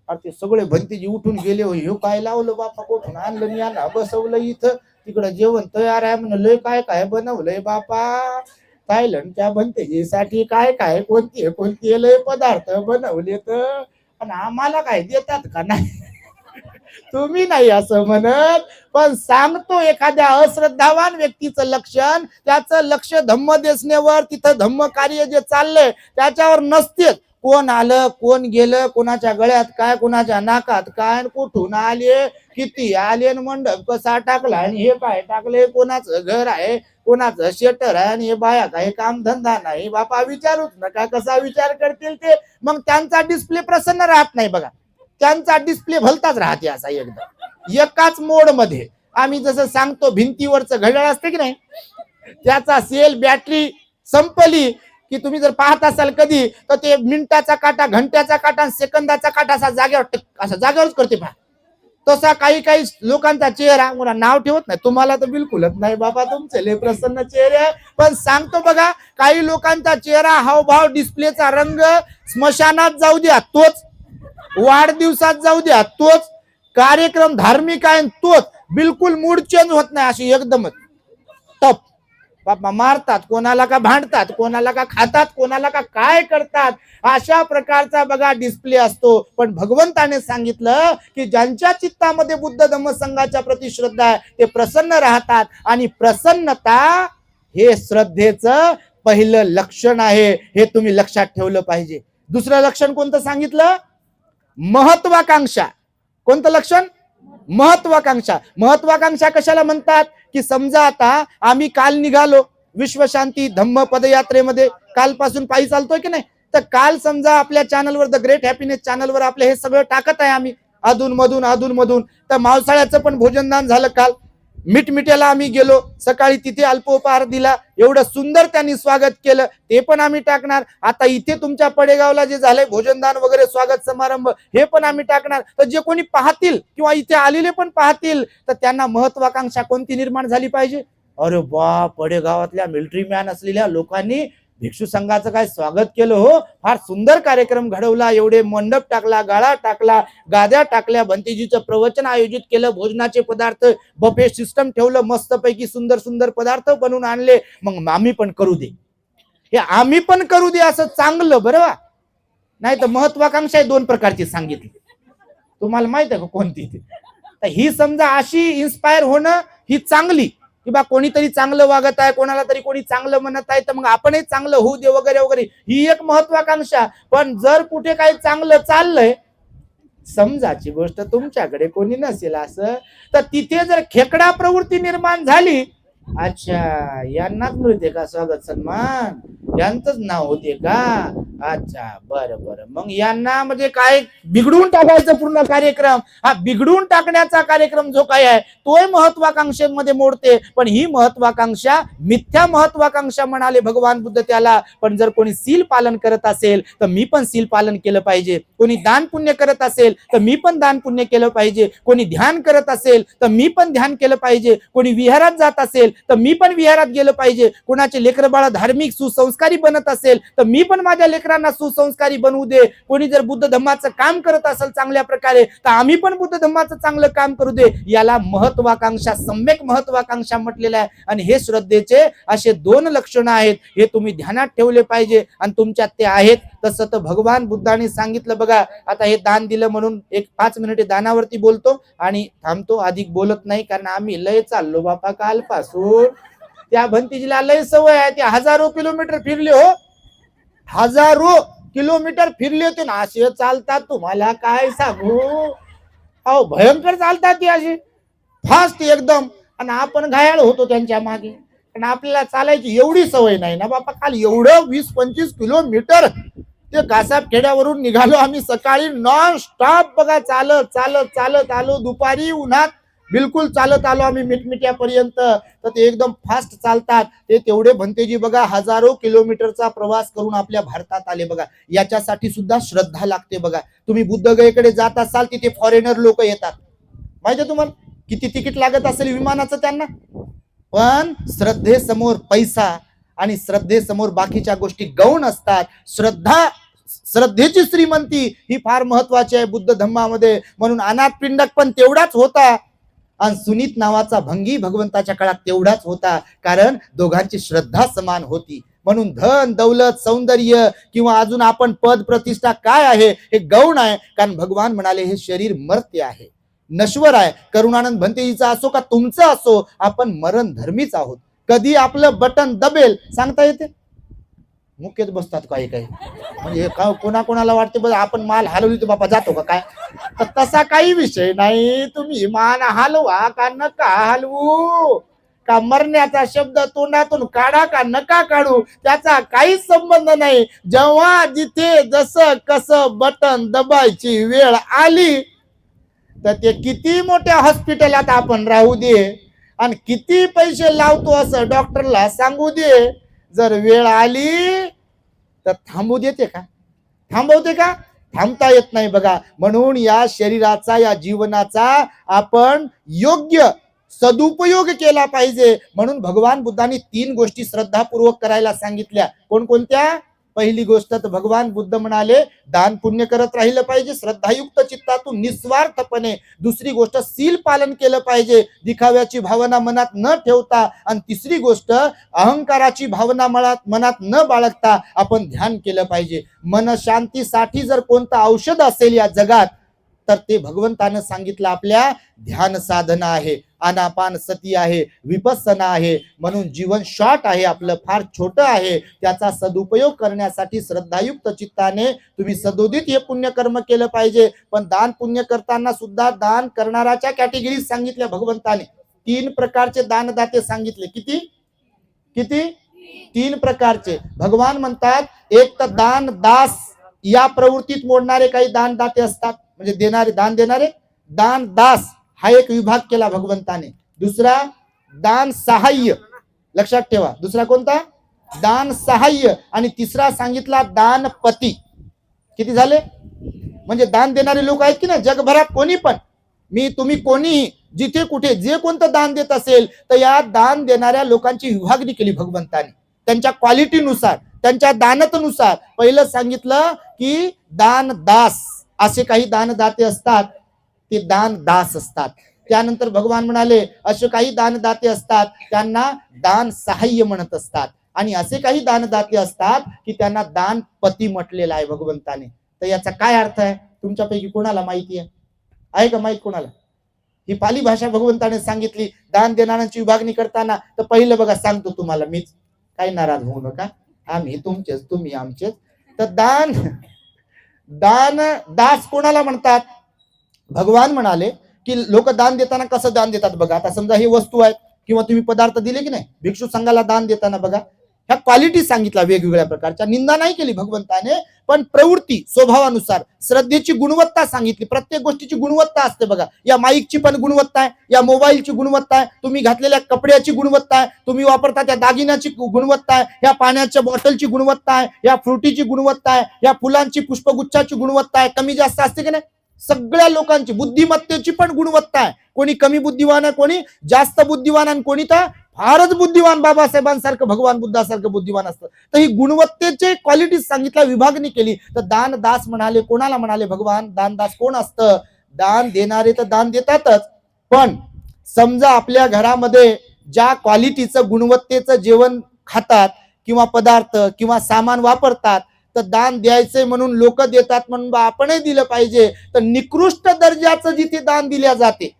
अरे ते सगळे भंतीजी उठून गेले, हो ह्यो काय लावलं बापा, कोठून आणलं, यांना बसवलं इथं, तिकडं जेवण तयार आहे म्हणलं, लय काय काय बनवलंय बापा, थायलंडच्या भंतेजीसाठी काय काय कोणती कोणती लय पदार्थ बनवले, तर पण आम्हाला काय देतात का नाही? तुम्ही नाही असं म्हणत, पण सांगतो एखाद्या अश्रद्धावान व्यक्तीचं लक्षण, त्याचं लक्ष धम्म देसनेवर, तिथं धम्म कार्य जे चाललंय त्याच्यावर नसतेच. कोण आलं, कोण गेलं, कोणाच्या गळ्यात काय, कोणाच्या नाकात काय, कुठून आले, किती आले, मंडप कसा टाकला, आणि हे काय टाकले, कोणाचं घर आहे, कोणाचं शेटर आहे आणि हे बाया काही काम धंदा नाही बापा, विचारूच नका कसा विचार करतील ते. मग त्यांचा डिस्प्ले प्रसन्न राहत नाही बघा, त्यांचा डिस्प्ले भलताच राहते असा एकदम एकाच मोड मध्ये. आम्ही जसं सांगतो भिंतीवरचं घड्याळ असते की नाही, त्याचा सेल बॅटरी संपली की तुम्ही जर पाहत असाल कधी तर ते मिनिटाचा काटा, घंट्याचा काटा, सेकंदाचा काटा असा जागेवरच करते पहा. तसा काही काही लोकांचा चेहरा, मला नाव ठेवत नाही, तुम्हाला तर बिलकुलच नाही बाबा, तुमचे लय प्रसन्न चेहरे आहे. पण सांगतो बघा, काही लोकांचा चेहरा, हावभाव, डिस्प्लेचा रंग, स्मशानात जाऊ द्या तोच, वाढदिवसात जाऊ द्या तोच, कार्यक्रम धार्मिक आहे तोच, बिलकुल मूड चेंज होत नाही, अशी एकदमच टप. बापा मारतात कोणाला, का भांडतात कोणाला, का खातात कोणाला, का काय करतात, अशा प्रकारचा बघा डिस्प्ले असतो. पण भगवंताने सांगितलं की ज्यांच्या चित्तामध्ये बुद्ध धम्म संघाच्या प्रति श्रद्धा आहे ते प्रसन्न राहतात. आणि प्रसन्नता हे श्रद्धेचं पहिलं लक्षण आहे, हे तुम्ही लक्षात ठेवलं पाहिजे. दुसरं लक्षण कोणतं सांगितलं? महत्वाकांक्षा. कोणतं लक्षण? महत्वाकांक्षा. महत्वाकांक्षा कशाला म्हणतात की समजा आता आम्ही काल निघालो विश्वशांती धम्म पदयात्रेमध्ये, कालपासून पायी चालतोय की नाही, तर काल समजा आपल्या चॅनलवर, द ग्रेट हॅपीनेस चॅनलवर आपले हे सगळं टाकत आहे आम्ही अधून मधून. तर मावसाळ्याचं पण भोजनदान झालं काल, मिठमिठ्याला आम्ही गेलो, सकाळी तिथे अल्पोपहार दिला, एवढं सुंदर त्यांनी स्वागत केलं, ते पण आम्ही टाकणार. आता इथे तुमच्या पडेगावला जे झालंय भोजनदान वगैरे स्वागत समारंभ, हे पण आम्ही टाकणार. तर जे कोणी पाहतील किंवा इथे आलेले पण पाहतील तर त्यांना महत्वाकांक्षा कोणती निर्माण झाली पाहिजे? अरे बा, पडेगावातल्या मिलिटरी मॅन असलेल्या लोकांनी भिक्षू संघाचं काय स्वागत केलं हो, फार सुंदर कार्यक्रम घडवला, एवढे मंडप टाकला, गाळा टाकला, गाद्या टाकल्या, भंतेजीचं प्रवचन आयोजित केलं, भोजनाचे पदार्थ बफे सिस्टम ठेवलं, मस्तपैकी सुंदर सुंदर पदार्थ बनवून आणले. मग आम्ही पण करू दे, हे आम्ही पण करू दे असं चांगलं बरं. नाही तर महत्वाकांक्षा दोन प्रकारची सांगितली, तुम्हाला माहित आहे का कोणती ती? तर ही समजा अशी इन्स्पायर होणं ही चांगली, की बा कोणीतरी चांगलं वागत आहे, कोणाला तरी कोणी चांगलं म्हणत आहे तर मग आपणही चांगलं होऊ दे वगैरे वगैरे, ही एक महत्वाकांक्षा. पण जर कुठे काही चांगलं चाललंय, समजाची गोष्ट तुमच्याकडे कोणी नसेल असं, तर तिथे जर खेकडा प्रवृत्ती निर्माण झाली, अच्छा यांनाच मिळते का स्वागत सन्मान, यांचंच नाव होते का, अच्छा बरं बरं, मग यांना म्हणजे काय बिघडून टाकायचं पूर्ण कार्यक्रम. हा बिघडून टाकण्याचा कार्यक्रम जो काय आहे तोय महत्वाकांक्षेमध्ये मोडते. पण ही महत्वाकांक्षा मिथ्या महत्वाकांक्षा म्हणाले भगवान बुद्ध त्याला. पण जर कोणी सील पालन करत असेल तर मी पण सील पालन केलं पाहिजे, कोणी दान पुण्य करत असेल तर मी पण दान पुण्य केलं पाहिजे, कोणी ध्यान करत असेल तर मी पण ध्यान केलं पाहिजे, कोणी विहारात जात असेल तर मी पण विहारात गेलं पाहिजे, कोणाचे लेकर बाळ धार्मिक सुसंस्कारी बनत असेल तर मी पण माझ्या लेकरांना सुसंस्कारी बनवू दे, कोणी जर बुद्ध धम्माचं काम करत असेल चांगल्या प्रकारे तर आम्ही पण बुद्ध धम्माचं चांगलं काम करू दे. याला महत्वाकांक्षा, सम्यक महत्वाकांक्षा म्हटलेलं आहे. आणि हे श्रद्धेचे असे दोन लक्षण आहेत, हे तुम्ही ध्यानात ठेवले पाहिजे आणि तुमच्यात ते आहेत. तसं तर भगवान बुद्धाने सांगितलं बघा. आता हे दान दिलं म्हणून एक 5 मिनिटे दानावरती बोलतो आणि थांबतो, अधिक बोलत नाही, कारण आम्ही लय चाललो बापा कालपासून. त्या भंतीजीला लय सवय आहे, ते हजारो किलोमीटर फिरले हो, हजारो किलोमीटर फिरले होते ना, असे चालतात तुम्हाला काय सांगू, अहो भयंकर चालतात ती अशी फास्ट एकदम. आणि आपण घायाळ होतो त्यांच्या मागे, कारण आपल्याला चालायची एवढी सवय नाही ना बापा. काल एवढं 20-25 किलोमीटर ते कासाब खेड्यावरून निघालो आम्ही सकाळी, नॉन स्टॉप बघा, चालत चालत चालत आलो, दुपारी उन्हात बिलकुल चालत आलो आम्ही मिठमिठ्यापर्यंत. तर ते एकदम फास्ट चालतात ते. तेवढे भंतेजी बघा हजारो किलोमीटरचा प्रवास करून आपल्या भारतात आले बघा. याच्यासाठी सुद्धा श्रद्धा लागते बघा. तुम्ही बुद्धगयेकडे जात असाल तिथे फॉरेनर लोक येतात, माहितीये तुम्हाला किती तिकीट लागत असेल विमानाचं त्यांना. पण श्रद्धेसमोर पैसा आणि श्रद्धेसमोर बाकीच्या गोष्टी गौण असतात. श्रद्धेची श्रीमंती ही फार महत्वाची आहे बुद्ध धम्मामध्ये. म्हणून अनाथ पिंडक पण तेवढाच होता आणि सुनीत नावाचा भंगी भगवंताच्या काळात तेवढाच होता, कारण दोघांची श्रद्धा समान होती. म्हणून धन दौलत सौंदर्य किंवा अजून आपण पद प्रतिष्ठा काय आहे हे गौण आहे, कारण भगवान म्हणाले हे शरीर मर्त्य आहे, नश्वर आहे. करुणानंद भंतेजीचा असो का तुमचं असो, आपण मरण धर्मीच आहोत. कधी आपलं बटन दबेल सांगता येते, मुख्यच बसतात काही काही, म्हणजे कोणाकोणाला वाटते बघ आपण माल हलवली तर बापा जातो का काय, तसा काही विषय नाही. तुम्ही मान हलवा का नका हलवू, का मरण्याचा शब्द तोंडातून काढा का नका काढू त्याचा काहीच संबंध नाही. जेव्हा जिथे जसं कसं बटन दबायची वेळ आली तर ते किती मोठ्या हॉस्पिटलात आपण राहू दे आणि किती पैसे लावतो असं डॉक्टरला सांगू दे, जर वेळ आली तर थांबू देते का? थांबवते का? थांबता येत नाही बघा. म्हणून या शरीराचा या जीवनाचा आपण योग्य सदुपयोग केला पाहिजे. म्हणून भगवान बुद्धांनी 3 गोष्टी श्रद्धापूर्वक करायला सांगितल्या. कोणकोणत्या? पहिली गोष्ट तर भगवान बुद्ध म्हणाले दान पुण्य करत राहिलं पाहिजे श्रद्धायुक्त चित्तातून निस्वार्थपणे. दुसरी गोष्ट सील पालन केलं पाहिजे दिखाव्याची भावना मनात न ठेवता. आणि तिसरी गोष्ट अहंकाराची भावना मनात न बाळगता आपण ध्यान केलं पाहिजे. मन शांतीसाठी जर कोणतं औषध असेल या जगात तर ते भगवंतानं सांगितलं आपल्या ध्यान साधना आहे, आनापान सती आहे, विपස්සना आहे. म्हणून जीवन शॉर्ट आहे आपलं, फार छोटं आहे. त्याचा सदुपयोग करण्यासाठी श्रद्धायुक्त चित्ताने तुम्ही सदोदित हे पुण्यकर्म केलं पाहिजे. पण दान पुण्य करताना सुद्धा दान करणाऱ्याच्या कॅटेगरीज सांगितल्या भगवंताने. 3 प्रकारचे दानदाते सांगितले. किती किती 3 प्रकारचे. भगवान म्हणतात एक तर दान दास या प्रवृत्तीत मोडणारे काही दानदाते असतात, म्हणजे देणारे दान देणारे. दान दास हा एक विभाग केला भगवंताने. दुसरा दान सहाय्य, लक्षात ठेवा. दुसरा कोणता? दान सहाय्य. आणि तिसरा सांगितला दान पती. किती झाले? म्हणजे दान देणारे लोक आहेत की ना जगभरात, कोणी पण, मी तुम्ही कोणीही जिथे कुठे जे कोणतं दान देत असेल तर या दान देणाऱ्या लोकांची विभागणी केली भगवंताने त्यांच्या क्वालिटीनुसार, त्यांच्या दानतेनुसार. पहिलं सांगितलं की दान दास असे काही दानदाते असतात, ते दान दास असतात. त्यानंतर भगवान म्हणाले असे काही दानदाते असतात त्यांना दान सहाय्य म्हणत असतात. आणि असे काही दानदाते असतात की त्यांना दान पती म्हटलेलं आहे भगवंताने. तर याचा काय अर्थ आहे तुमच्यापैकी कोणाला माहिती आहे का? माहित कोणाला? ही पाली भाषा भगवंताने सांगितली दान देणाऱ्यांची विभागणी करताना. तर पहिलं बघा सांगतो तुम्हाला मीच, काही नाराज होऊ नका, आम्ही तुमचेच तुम्ही आमचेच. तर दान दास कोणाला म्हणतात? भगवान म्हणाले की लोक दान देताना कसं दान देतात बघा. आता समजा हे वस्तू आहेत किंवा तुम्ही पदार्थ दिले की नाही, भिक्षू संघाला दान देताना बघा ह्या क्वालिटी सांगितल्या वेगवेगळ्या प्रकारच्या. निंदा नाही केली भगवंताने, पण प्रवृत्ती स्वभावानुसार श्रद्धेची गुणवत्ता सांगितली. प्रत्येक गोष्टीची गुणवत्ता असते बघा. या माईकची पण गुणवत्ता आहे, या मोबाईलची गुणवत्ता आहे, तुम्ही घातलेल्या कपड्याची गुणवत्ता आहे, तुम्ही वापरता त्या दागिन्याची गुणवत्ता आहे, या पाण्याच्या बॉटलची गुणवत्ता आहे, या फ्रुटीची गुणवत्ता आहे, या फुलांची पुष्पगुच्छाची गुणवत्ता आहे. कमी जास्त असते की नाही? सगळ्या लोकांची बुद्धिमत्तेची पण गुणवत्ता आहे. कोणी कमी बुद्धिवान आहे, कोणी जास्त बुद्धिवान, आणि कोणी तर फारच बुद्धिवान, बाबासाहेबांसारखं भगवान बुद्धासारखं बुद्धिवान असतं. तर ही गुणवत्तेचे क्वालिटी सांगितल्या, विभागणी केली. तर दान दास म्हणाले कोणाला म्हणाले भगवान? दान दास कोण असतं? दान देणारे तर दान देतातच, पण समजा आपल्या घरामध्ये ज्या क्वालिटीचं गुणवत्तेचं जेवण खातात किंवा पदार्थ किंवा सामान वापरतात तर दान द्यायचे म्हणून लोक देतात म्हणून आपणही दिलं पाहिजे. तर निकृष्ट दर्जाचं जिथे दान दिल्या जाते,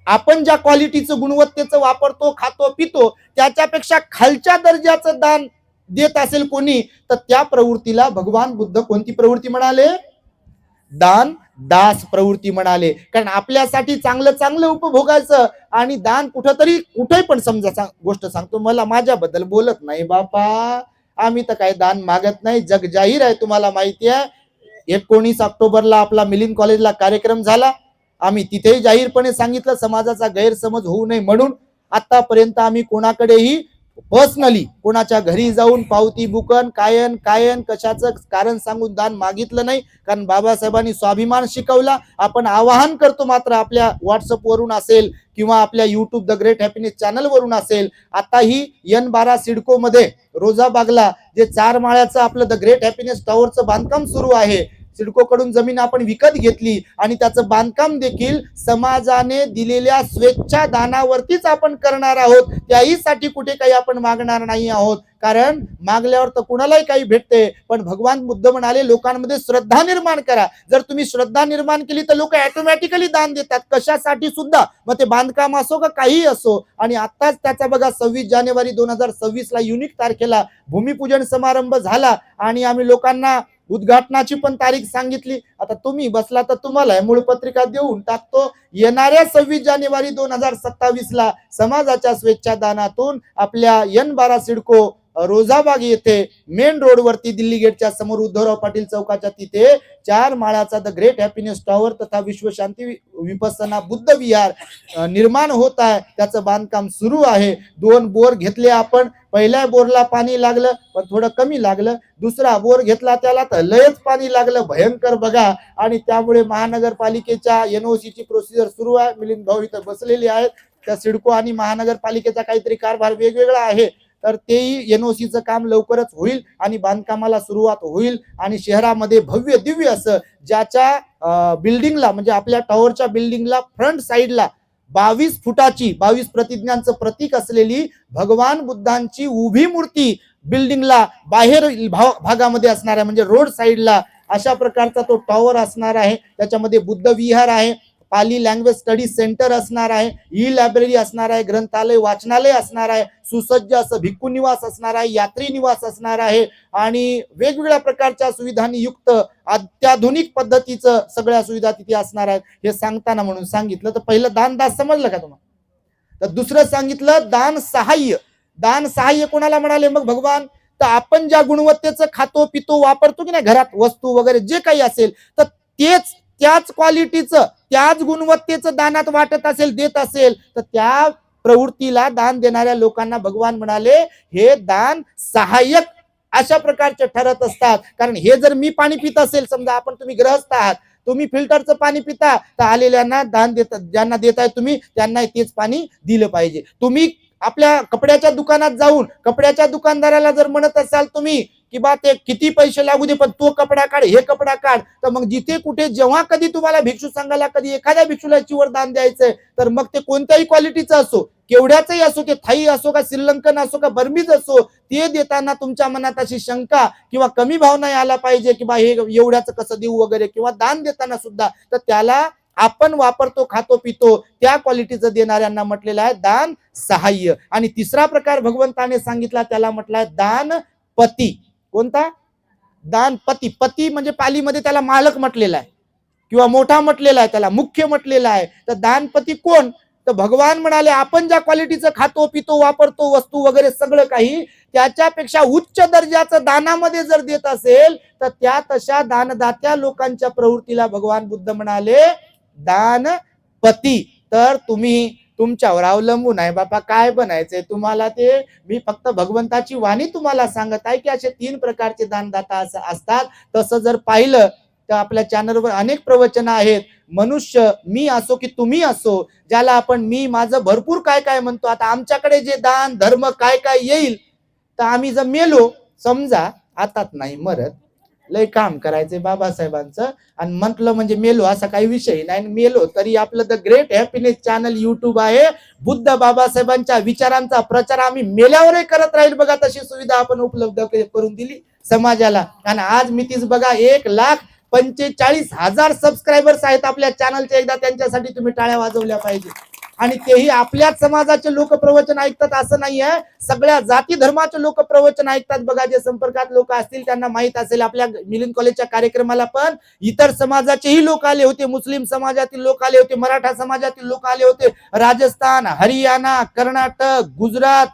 आपण ज्या क्वालिटीचं गुणवत्तेचं वापरतो खातो पितो त्याच्यापेक्षा खालच्या दर्जाचं दान देत असेल कोणी तर त्या प्रवृत्तीला भगवान बुद्ध कोणती प्रवृत्ती म्हणाले? दान दास प्रवृत्ती म्हणाले. कारण आपल्यासाठी चांगलं चांगलं उपभोगायचं आणि दान कुठंतरी कुठे पण. समजा गोष्ट सांगतो, मला माझ्याबद्दल बोलत नाही बापा, आम्ही तर काही दान मागत नाही, जग जाहीर आहे तुम्हाला माहिती आहे. 19 ऑक्टोबरला आपला मिलिंद कॉलेजला कार्यक्रम झाला, आम्ही तिथेही जाहीरपणे सांगितलं समाजाचा गैरसमज होऊ नये म्हणून. आतापर्यंत आम्ही कोणाकडेही पर्सनली कोणाच्या घरी जाऊन पावती बुकन कायन कशाचं कारण सांगून दान मागितलं नाही. कारण बाबासाहेबांनी स्वाभिमान शिकवला. आपण आवाहन करतो मात्र आपल्या व्हॉट्सअपवरून असेल किंवा आपल्या युट्यूब द ग्रेट हॅपीनेस चॅनलवरून असेल. आता ही N12 सिडको मध्ये रोजाबागला जे 4 माळ्याचं आपलं द ग्रेट हॅपीनेस टॉवरचं बांधकाम सुरू आहे, सिडको कडून जमीन आपण विकत घेतली आणि त्याचं बांधकाम देखील समाजाने दिलेल्या स्वेच्छा दानावरतीच आपण करणार आहोत. त्याहीसाठी कुठे काही आपण मागणार नाही आहोत, कारण मागल्यावर तर कुणालाही काही भेटते. पण भगवान बुद्ध म्हणाले लोकांमध्ये श्रद्धा निर्माण करा. जर तुम्ही श्रद्धा निर्माण केली तर लोक ऑटोमॅटिकली दान देतात, कशासाठी सुद्धा, मग ते बांधकाम असो का काही असो. आणि आताच त्याचा बघा 26 जानेवारी 2026 ला युनिक तारखेला भूमिपूजन समारंभ झाला आणि आम्ही लोकांना उद्घाटनाची पण तारीख सांगितली. आता तुम्ही बसला तर तुम्हाला मूळ पत्रिका देऊन टाकतो. येणाऱ्या 26 जानेवारी 2027 ला समाजाच्या स्वेच्छादानातून आपल्या N12 सिडको रोजाबाग येथे मेन रोड वरती दिल्ली गेटच्या समोर उद्धवराव पाटील चौकाच्या तिथे 4 माळाचा द ग्रेट हॅपीनेस टॉवर तथा विश्वशांती विपස්සना बुद्ध विहार निर्माण होत आहे. त्याचं बांधकाम सुरू आहे. 2 बोर घेतले आपण. पहिल्या बोरला पाणी लागलं पण थोडं कमी लागलं. दुसरा बोर घेतला त्याला तर लयच पाणी लागलं, भयंकर बघा. आणि त्यामुळे महानगरपालिकेच्या NOC ची प्रोसिजर सुरू आहे. मिलिंद भाऊ इथं बसलेले आहेत. त्या सिडको आणि महानगरपालिकेचा काहीतरी कारभार वेगवेगळा आहे. तर तेही NOC चं काम लवकरच होईल आणि बांधकामाला सुरुवात होईल. आणि शहरामध्ये भव्य दिव्य असं ज्याच्या बिल्डिंगला म्हणजे आपल्या टॉवरच्या बिल्डिंगला फ्रंट साइडला 22 फुटाची 22 प्रतिज्ञांचं प्रतीक असलेली भगवान बुद्धांची उभी मूर्ती बिल्डिंगला बाहेर भागामध्ये असणार आहे. म्हणजे रोड साइडला अशा प्रकारचा तो टॉवर असणार आहे. त्याच्यामध्ये बुद्ध विहार आहे, पाली लँग्वेज स्टडी सेंटर असणार आहे, ई लायब्ररी असणार आहे, ग्रंथालय वाचनालय असणार आहे, सुसज्ज असं भिक्खू निवास असणार आहे, यात्री निवास असणार आहे आणि वेगवेगळ्या प्रकारच्या सुविधांनी युक्त अत्याधुनिक पद्धतीचं सगळ्या सुविधा तिथे असणार आहेत. हे सांगताना म्हणून सांगितलं. तर पहिलं दानदास समजलं का तुम्हाला? तर दुसरं सांगितलं दान सहाय्य. दान सहाय्य कोणाला म्हणाले मग भगवान? तर आपण ज्या गुणवत्तेचं खातो पितो वापरतो की नाही घरात वस्तू वगैरे जे काही असेल तर त्याच क्वालिटीचं त्याच गुणवत्तेचं दानात वाटत असेल देत असेल तर त्या प्रवृत्तीला दान देणाऱ्या लोकांना भगवान म्हणाले हे दान सहाय्यक अशा प्रकारचे ठरत असतात. कारण हे जर मी पाणी पित असेल, समजा तुम्ही गृहस्थ आहात, तुम्ही फिल्टरचं पाणी पिता तर आलेल्यांना दान देता, ज्यांना देताय तुम्ही त्यांना तेच पाणी दिलं पाहिजे. तुम्ही आपल्या कपड्याच्या दुकानात जाऊन कपड्याच्या दुकानदाराला जर म्हणत असाल तुम्ही की बा ते किती पैसे लागू दे पण तो कपडा काढ हे कपडा काढ, तर मग जिथे कुठे जेव्हा कधी तुम्हाला भिक्षू संघाला कधी एखाद्या भिक्षूला चिवर दान द्यायचंय तर मग ते कोणत्याही क्वालिटीचं असो, केवढ्याचंही असो, ते थाई असो का श्रीलंकन असो का बर्मीज असो, ते देताना तुमच्या मनात अशी शंका किंवा कमी भाव नाही आला पाहिजे की बा हे एवढ्याचं कसं देऊ वगैरे, किंवा दान देताना सुद्धा तर त्याला आपण वापरतो खातो पितो त्या क्वालिटीचं देणाऱ्यांना म्हटलेलं आहे दान सहाय्य. आणि तिसरा प्रकार भगवंताने सांगितला त्याला म्हटलाय दान पती. कोणता? दान पती. पती म्हणजे पालीमध्ये त्याला मालक म्हटलेला आहे किंवा मोठा म्हटलेला आहे, त्याला मुख्य म्हटलेला आहे. तर दानपती कोण? तर भगवान म्हणाले आपण ज्या क्वालिटीचं खातो पितो वापरतो वस्तू वगैरे सगळं काही त्याच्यापेक्षा उच्च दर्जाचं दानामध्ये जर देत असेल तर त्या तशा दानदात्या लोकांच्या प्रवृत्तीला भगवान बुद्ध म्हणाले दानपती. तर तुम्ही तुमच्यावर अवलंबून आहे बापा काय बनायचंय तुम्हाला ते. मी फक्त भगवंताची वाणी तुम्हाला सांगत आहे की असे 3 प्रकारचे दानदाता असतात. तसं जर पाहिलं तर आपल्या चॅनलवर अनेक प्रवचन आहेत. मनुष्य मी असो की तुम्ही असो, ज्याला आपण मी माझं भरपूर काय काय म्हणतो. आता आमच्याकडे जे दान धर्म काय काय येईल तर आम्ही जर मेलो समजा, आतात नाही मरत, लय काम करायचंय बाबासाहेबांचं आणि म्हटलं म्हणजे मेलो असा काही विषय नाही. मेलो तरी आपलं the great happiness channel YouTube आहे. बुद्ध बाबासाहेबांच्या विचारांचा प्रचार आम्ही मेल्यावरही करत राहील बघा. तशी सुविधा आपण उपलब्ध करून दिली समाजाला. आणि आज मी तीच बघा 1,45,000 सबस्क्रायबर्स आहेत आपल्या चॅनलचे. एकदा त्यांच्यासाठी तुम्ही टाळ्या वाजवल्या पाहिजे. आणि तेही आपल्याच समाजाचे लोक प्रवचन ऐकतात असं नाही आहे, सगळ्या जाती धर्माचे लोक प्रवचन ऐकतात बघा. जे संपर्कात लोक असतील त्यांना माहित असेल. आपल्या मिलिंद कॉलेजच्या कार्यक्रमाला पण इतर समाजाचेही लोक आले होते, मुस्लिम समाजातील लोक आले होते, मराठा समाजातील लोक आले होते, राजस्थान, हरियाणा, कर्नाटक, गुजरात,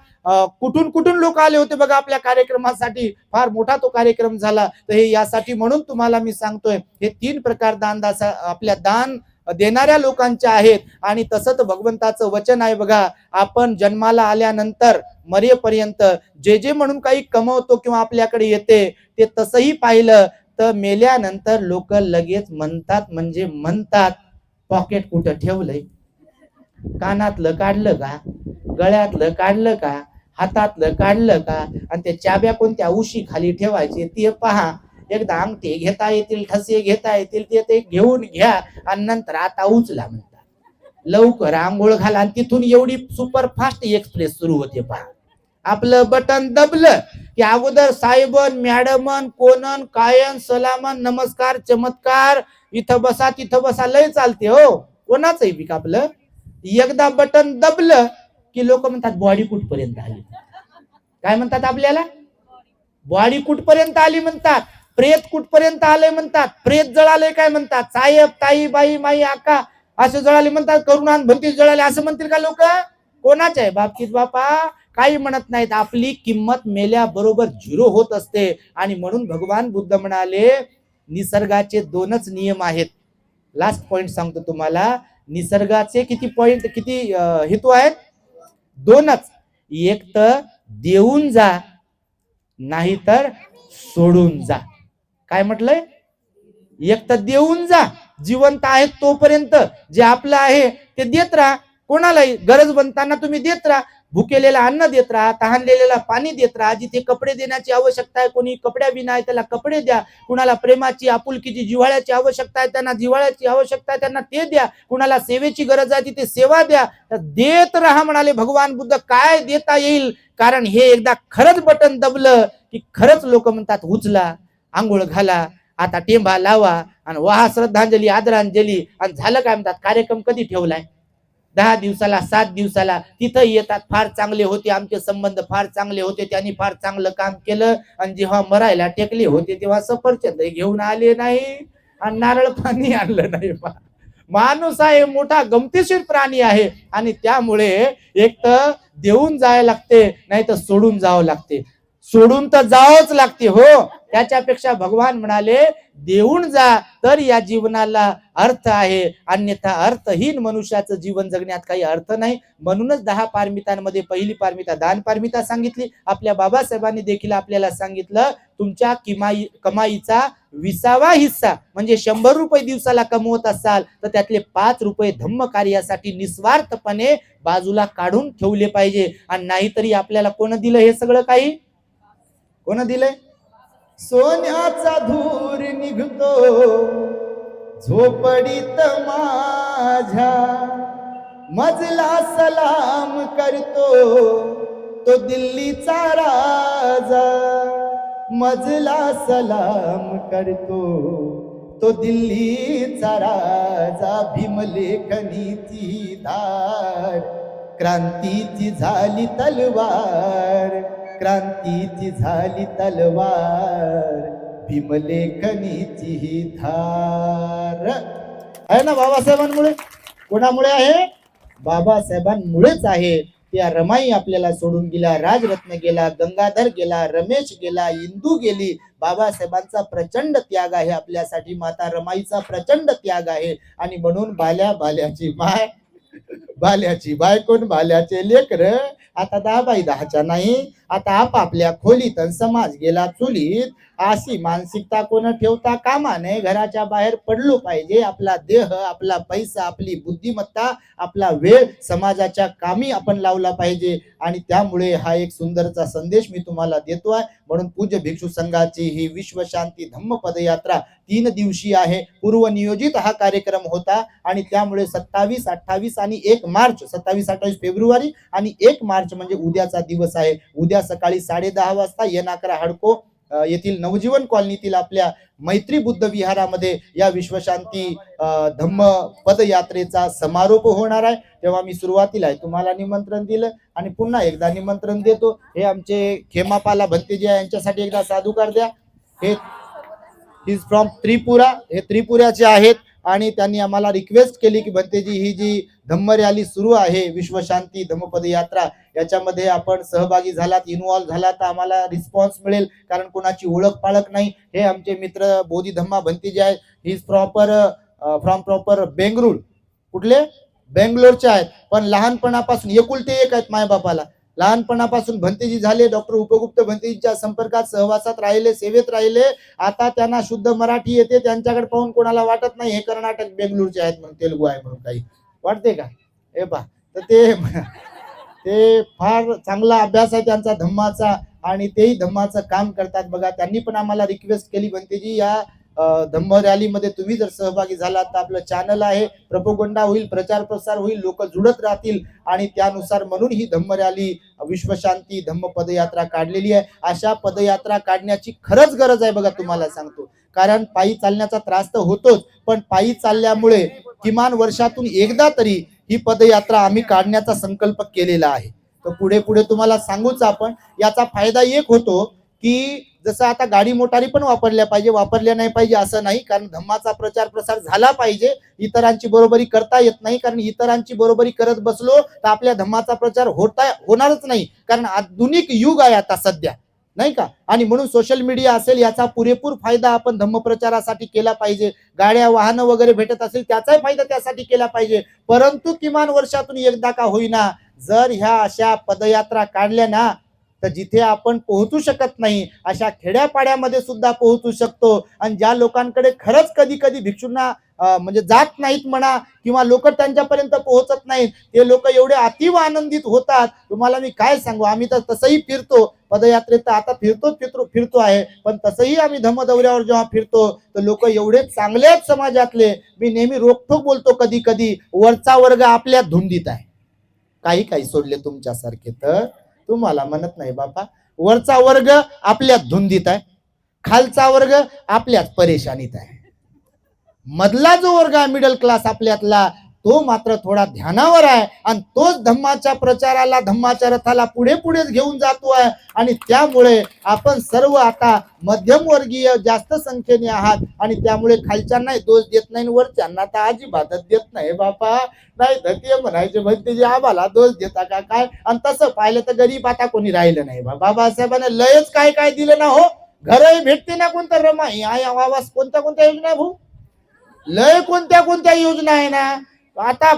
कुठून कुठून लोक आले होते बघा आपल्या कार्यक्रमासाठी. फार मोठा तो कार्यक्रम झाला. तर हे यासाठी म्हणून तुम्हाला मी सांगतोय हे 3 प्रकार दानदासा आपल्या दान देणाऱ्या लोकांचे आहेत. आणि तसंच भगवंताचं वचन आहे बघा, आपण जन्माला आल्यानंतर मरेपर्यंत जे जे म्हणून काही कमवतो किंवा आपल्याकडे येते ते तसंही पाहिलं तर मेल्यानंतर लोक लगेच म्हणतात, म्हणजे म्हणतात पॉकेट कुठं ठेवलंय, कानातलं काढलं का, गळ्यातलं काढलं का, हातातलं काढलं का, आणि त्या चाब्या कोणत्या उशी खाली ठेवायचे ते पहा. एकदा अंगठी घेता येतील, ठसे घेता येतील ते घेऊन घ्या आणि नंतर आता उचला म्हणतात. लवकर आंघोळ घाला आणि तिथून एवढी सुपरफास्ट एक्सप्रेस सुरू होते पहा. आपलं बटन दबलं की अगोदर साहेबन मॅडमन कोणन कायन सलामन नमस्कार चमत्कार इथं बसा तिथं बसा लय चालते हो कोणाचंही पिक. आपलं एकदा बटन दबलं की लोक म्हणतात बॉडी कुठपर्यंत आली. काय म्हणतात आपल्याला? बॉडी कुठपर्यंत आली म्हणतात. प्रेत कुठपर्यंत आलंय म्हणतात, प्रेत जळाले काय म्हणतात, साहेब ताई बाई माई आका असे जळाले म्हणतात, करुणान भंती जळाले असं म्हणतील का लोक? कोणाच्या आहे बाबतीत बापा काही म्हणत नाहीत. आपली किंमत मेल्याबरोबर झिरो होत असते. आणि म्हणून भगवान बुद्ध म्हणाले निसर्गाचे दोनच नियम आहेत. लास्ट पॉइंट सांगतो तुम्हाला, निसर्गाचे किती पॉइंट किती हेतू आहेत? दोनच. एक तर देऊन जा, नाही तर सोडून जा. काय म्हटलंय? एक तर देऊन जा, जिवंत आहेत तोपर्यंत जे आपलं आहे ते देत राहा. कोणालाही गरज बनताना तुम्ही देत राहा. भुकेलेला अन्न देत राहा, तहानलेला पाणी देत राहा. जिथे कपडे देण्याची आवश्यकता आहे, कोणी कपड्या विना आहे त्याला कपडे द्या. कुणाला प्रेमाची आपुलकीची जिव्हाळ्याची आवश्यकता आहे त्यांना जिव्हाळ्याची आवश्यकता आहे त्यांना ते द्या. कुणाला सेवेची गरज आहे तिथे सेवा द्या. तर देत राहा म्हणाले भगवान बुद्ध. काय देता येईल? कारण हे एकदा खरंच बटन दबलं की खरंच लोक म्हणतात उचला, आंघोळ घाला, आता टेंबा लावा आणि वाहा श्रद्धांजली आदरांजली. आणि झालं काय म्हणतात, कार्यक्रम कधी ठेवलाय? 10 दिवसाला 7 दिवसाला. तिथं येतात, फार चांगले होते आमचे संबंध, फार चांगले होते, त्यांनी फार चांगलं काम केलं. आणि जेव्हा मरायला टेकले होते तेव्हा सफरचंद घेऊन आले नाही आणि नारळ पाणी आणलं नाही. माणूस आहे मोठा गमतीशीर प्राणी आहे. आणि त्यामुळे एक तर देऊन जायला लागते, नाही तर सोडून जावं लागते. सोडून तर जावंच लागते हो. त्याच्यापेक्षा भगवान म्हणाले देऊन जा तर या जीवनाला अर्थ आहे, अन्यथा अर्थहीन मनुष्याचं जीवन जगण्यात काही अर्थ नाही. म्हणूनच 10 पारमितांमध्ये पहिली पारमिता दान पारमिता सांगितली. आपल्या बाबासाहेबांनी देखील आपल्याला सांगितलं तुमच्या कमाईचा 20वा हिस्सा म्हणजे 100 रुपये दिवसाला कमवत असाल तर त्यातले 5 रुपये धम्म कार्यासाठी निस्वार्थपणे बाजूला काढून ठेवले पाहिजे. आणि नाहीतरी आपल्याला कोण दिलं हे सगळं काही? कोण दिलंय? सोन्याचा धूर निघतो झोपडीत माझ्या, मजला सलाम करतो तो दिल्लीचा राजा. मजला सलाम करतो तो दिल्लीचा राजा. भीमलेखनीची धार, क्रांतीची झाली तलवार, क्रांतीची झाली तलवार, भीमलेखनीची ही धार. आहे ना बाबासाहेबांमुळे. कोणामुळे आहे? बाबासाहेबांमुळेच आहे. त्या रमाई आपल्याला सोडून गेला, राजरत्न गेला, गंगाधर गेला, रमेश गेला, इंदू गेली. बाबासाहेबांचा प्रचंड त्याग आहे आपल्यासाठी. माता रमाईचा प्रचंड त्याग आहे. आणि म्हणून बाल्याची माय, बाल्याची बायकोन बाल्याचे लेकर आता 10x10च्या नाही. आता आपापल्या खोलीत समाज गेला चुलीत. अशी मानसिकता कोण ठेवता कामा नये. घराच्या बाहेर पडलो पाहिजे. आपला देह, आपला पैसा, आपली बुद्धिमत्ता, आपला वेळ समाजाच्या कामी आपण लावला पाहिजे. आणि त्यामुळे हा एक सुंदरचा संदेश मी तुम्हाला देतोय. म्हणून पूज्य भिक्षू संघाची ही विश्वशांती धम्म पदयात्रा 3 दिवसीय आहे. पूर्वनियोजित हा कार्यक्रम होता. आणि त्यामुळे 27, 28 आणि 1 मार्च, 27, 28 फेब्रुवारी आणि 1 मार्च म्हणजे उद्याचा दिवस आहे. उद्या सकाळी 10:30 वाजता N11 हडको येथील नवजीवन कॉलनीतील आपल्या मैत्री बुद्ध विहारामध्ये या विश्वशांती धम्म पदयात्रेचा समारोप होणार आहे. तेव्हा मी सुरुवातीला तुम्हाला निमंत्रण दिलं आणि पुन्हा एकदा निमंत्रण देतो. हे आमचे खेमापाला भंतेजी यांच्यासाठी एकदा साधुकार द्या. हे इज फ्रॉम त्रिपुरा, हे त्रिपुराचे आहेत. आणि त्यांनी आम्हाला रिक्वेस्ट केली की भंतेजी ही जी धम्म रॅली सुरू आहे विश्वशांती धम्म पदयात्रा, याच्यामध्ये आपण सहभागी झालात, इन्व्हॉल्व झालात तर आम्हाला रिस्पॉन्स मिळेल. कारण कोणाची ओळख पाळख नाही. हे आमचे मित्र बोधी धम्मा भंतेजी आहेत. He is from proper Bengaluru. कुठले? बेंगलोरचे आहेत. पण लहानपणापासून एकुलते एक आहेत मायबापाला. लहानपणापासून भंतेजी झाले. डॉक्टर उपगुप्त भंतेजीच्या संपर्कात सहवासात राहिले, सेवेत राहिले. आता त्यांना शुद्ध मराठी येते. त्यांच्याकडे पाहून कोणाला वाटत नाही हे कर्नाटक बेंगळूरचे आहेत म्हणून, तेलुगू आहे म्हणून काही वाटते का? हे पहा, तर ते फार चांगला अभ्यास आहे त्यांचा धम्माचा. आणि तेही धम्माचं काम करतात बघा. त्यांनी पण आम्हाला रिक्वेस्ट केली भंतेजी या धम्म रॅलीमध्ये तुम्ही जर सहभागी झालात तर आपलं चॅनल आहे, प्रपोगंडा होईल, प्रचार प्रसार होईल, लोक जुडत राहतील. आणि त्यानुसार म्हणून ही धम्म रॅली विश्वशांती धम्म पदयात्रा काढलेली आहे. अशा पदयात्रा काढण्याची खरंच गरज आहे बघा. तुम्हाला सांगतो, कारण पायी चालण्याचा त्रास तर होतोच, पण पायी चालल्यामुळे किमान वर्षातून एकदा तरी ही पदयात्रा आम्ही काढण्याचा संकल्प केलेला आहे. तर पुढे पुढे तुम्हाला सांगूच आपण. याचा फायदा एक होतो की जसं आता गाडी मोटारी पण वापरल्या पाहिजे, वापरल्या नाही पाहिजे असं नाही, कारण धम्माचा प्रचार प्रसार झाला पाहिजे. इतरांची बरोबरी करता येत नाही, कारण इतरांची बरोबरी करत बसलो तर आपल्या धम्माचा प्रचार होणारच नाही, कारण आधुनिक युग आहे आता सध्या, नाही का. आणि म्हणून सोशल मीडिया असेल याचा पुरेपूर फायदा आपण धम्मप्रचारासाठी केला पाहिजे. गाड्या वाहनं वगैरे भेटत असेल त्याचाही फायदा त्यासाठी केला पाहिजे. परंतु किमान वर्षातून एकदा का होईना जर ह्या अशा पदयात्रा काढल्या ना, तर जिथे आपण पोहोचू शकत नाही अशा खेड्यापाड्यामध्ये सुद्धा पोहोचू शकतो. आणि ज्या लोकांकडे खरंच कधी कधी भिक्षूंना म्हणजे जात नाहीत म्हणा, किंवा लोक त्यांच्यापर्यंत पोहोचत नाहीत, ते लोक एवढे अतीव आनंदित होतात, तुम्हाला मी काय सांगू. आम्ही तर तसंही फिरतो पदयात्रेत, तर आता फिरतो आहे, पण तसंही आम्ही धम्मदौऱ्यावर जेव्हा फिरतो तर लोक एवढे चांगले आहेत समाजातले. मी नेहमी रोखठोक बोलतो, कधी कधी वरचा वर्ग आपल्यात धुंदीत आहे, काही सोडले तुमच्यासारखे तर तुम्हाला म्हणत नाही बापा. वरचा वर्ग आपल्यात धुंदीत आहे, खालचा वर्ग आपल्यात परेशानीत आहे, मधला जो वर्ग आहे मिडल क्लास आपल्यातला तो मात्र थोडा ध्यानावर आहे, आणि तोच धम्माच्या प्रचाराला धम्माच्या रथाला पुढेच घेऊन जातो आहे. आणि त्यामुळे आपण सर्व आता मध्यमवर्गीय जास्त संख्येने आहात, आणि त्यामुळे खालच्यांना दोष देत नाही, वरच्यांना तर अजिबातच देत नाही बापा. नाही तर ते म्हणायचे भक्ती जे आम्हाला दोष देता का काय. आणि तसं पाहिलं तर गरीब आता कोणी राहिलं नाही. बाबासाहेबांना लयच काय काय दिलं ना हो. घरही भेटते ना कोणतं रमाई आवास, कोणत्या योजना भाऊ, लय कोणत्या योजना आहे ना. आता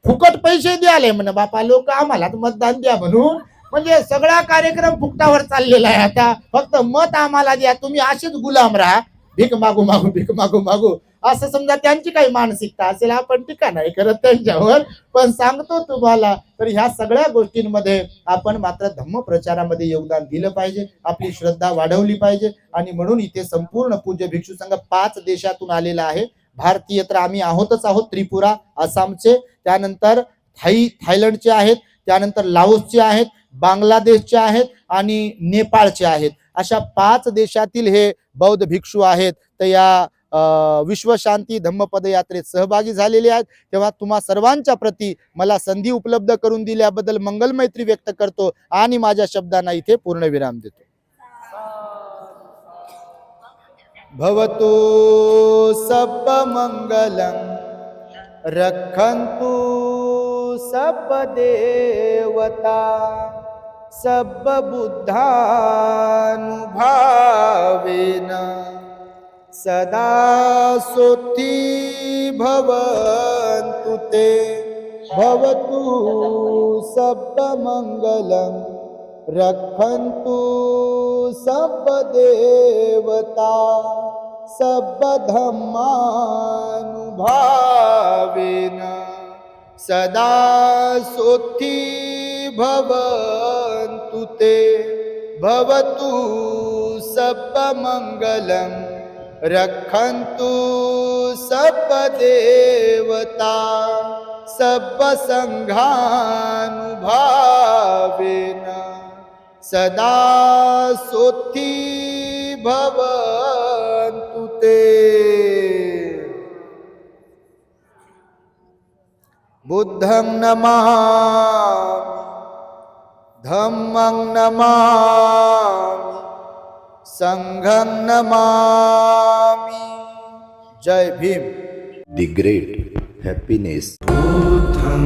फुकट पैसे द्याले म्हणे बापा लोक आम्हाला मतदान द्या म्हणून, म्हणजे सगळा कार्यक्रम फुकटावर चाललेला आहे. आता फक्त मत आम्हाला द्या, तुम्ही असेच गुलाम राहा, भीक मागू असं समजा त्यांची काही मानसिकता असेल. आपण टीका नाही करत त्यांच्यावर, पण सांगतो तुम्हाला तर ह्या सगळ्या गोष्टींमध्ये आपण मात्र धम्म प्रचारामध्ये योगदान दिलं पाहिजे, आपली श्रद्धा वाढवली पाहिजे. आणि म्हणून इथे संपूर्ण पूज्य भिक्षू संघ 5 देशातून आलेला आहे. भारतीय तर आम्ही आहोतच आहोत, त्रिपुरा आसामचे, त्यानंतर थायलंडचे आहेत, त्यानंतर लाओसचे आहेत, बांगलादेशचे आहेत आणि नेपाळचे आहेत. अशा 5 देशातील हे बौद्ध भिक्षू आहेत. तर या विश्वशांती धम्म पदयात्रेत सहभागी झालेले आहेत. तेव्हा तुम्हा सर्वांच्या प्रती मला संधी उपलब्ध करून दिल्याबद्दल मंगल मैत्री व्यक्त करतो आणि माझ्या शब्दांना इथे पूर्णविराम देतो. भवतु सब मंगलम रक्षन्तु सब देवता सब बुद्धानुभावेन सदा सोती भवन्तु ते. भवतु सब मंगलम रक्षन्तु सब देवता सब धम्मानुभावेन सदा सोती भवन्तु ते. भवतु सब मंगलम रक्षन्तु सब देवता सब संघानुभावेन सदा सोती भवन्तु ते. बुद्धं नमामि, धम्मं नमामि, संघं नमामि. जय भीम. The great happiness. बुद्धं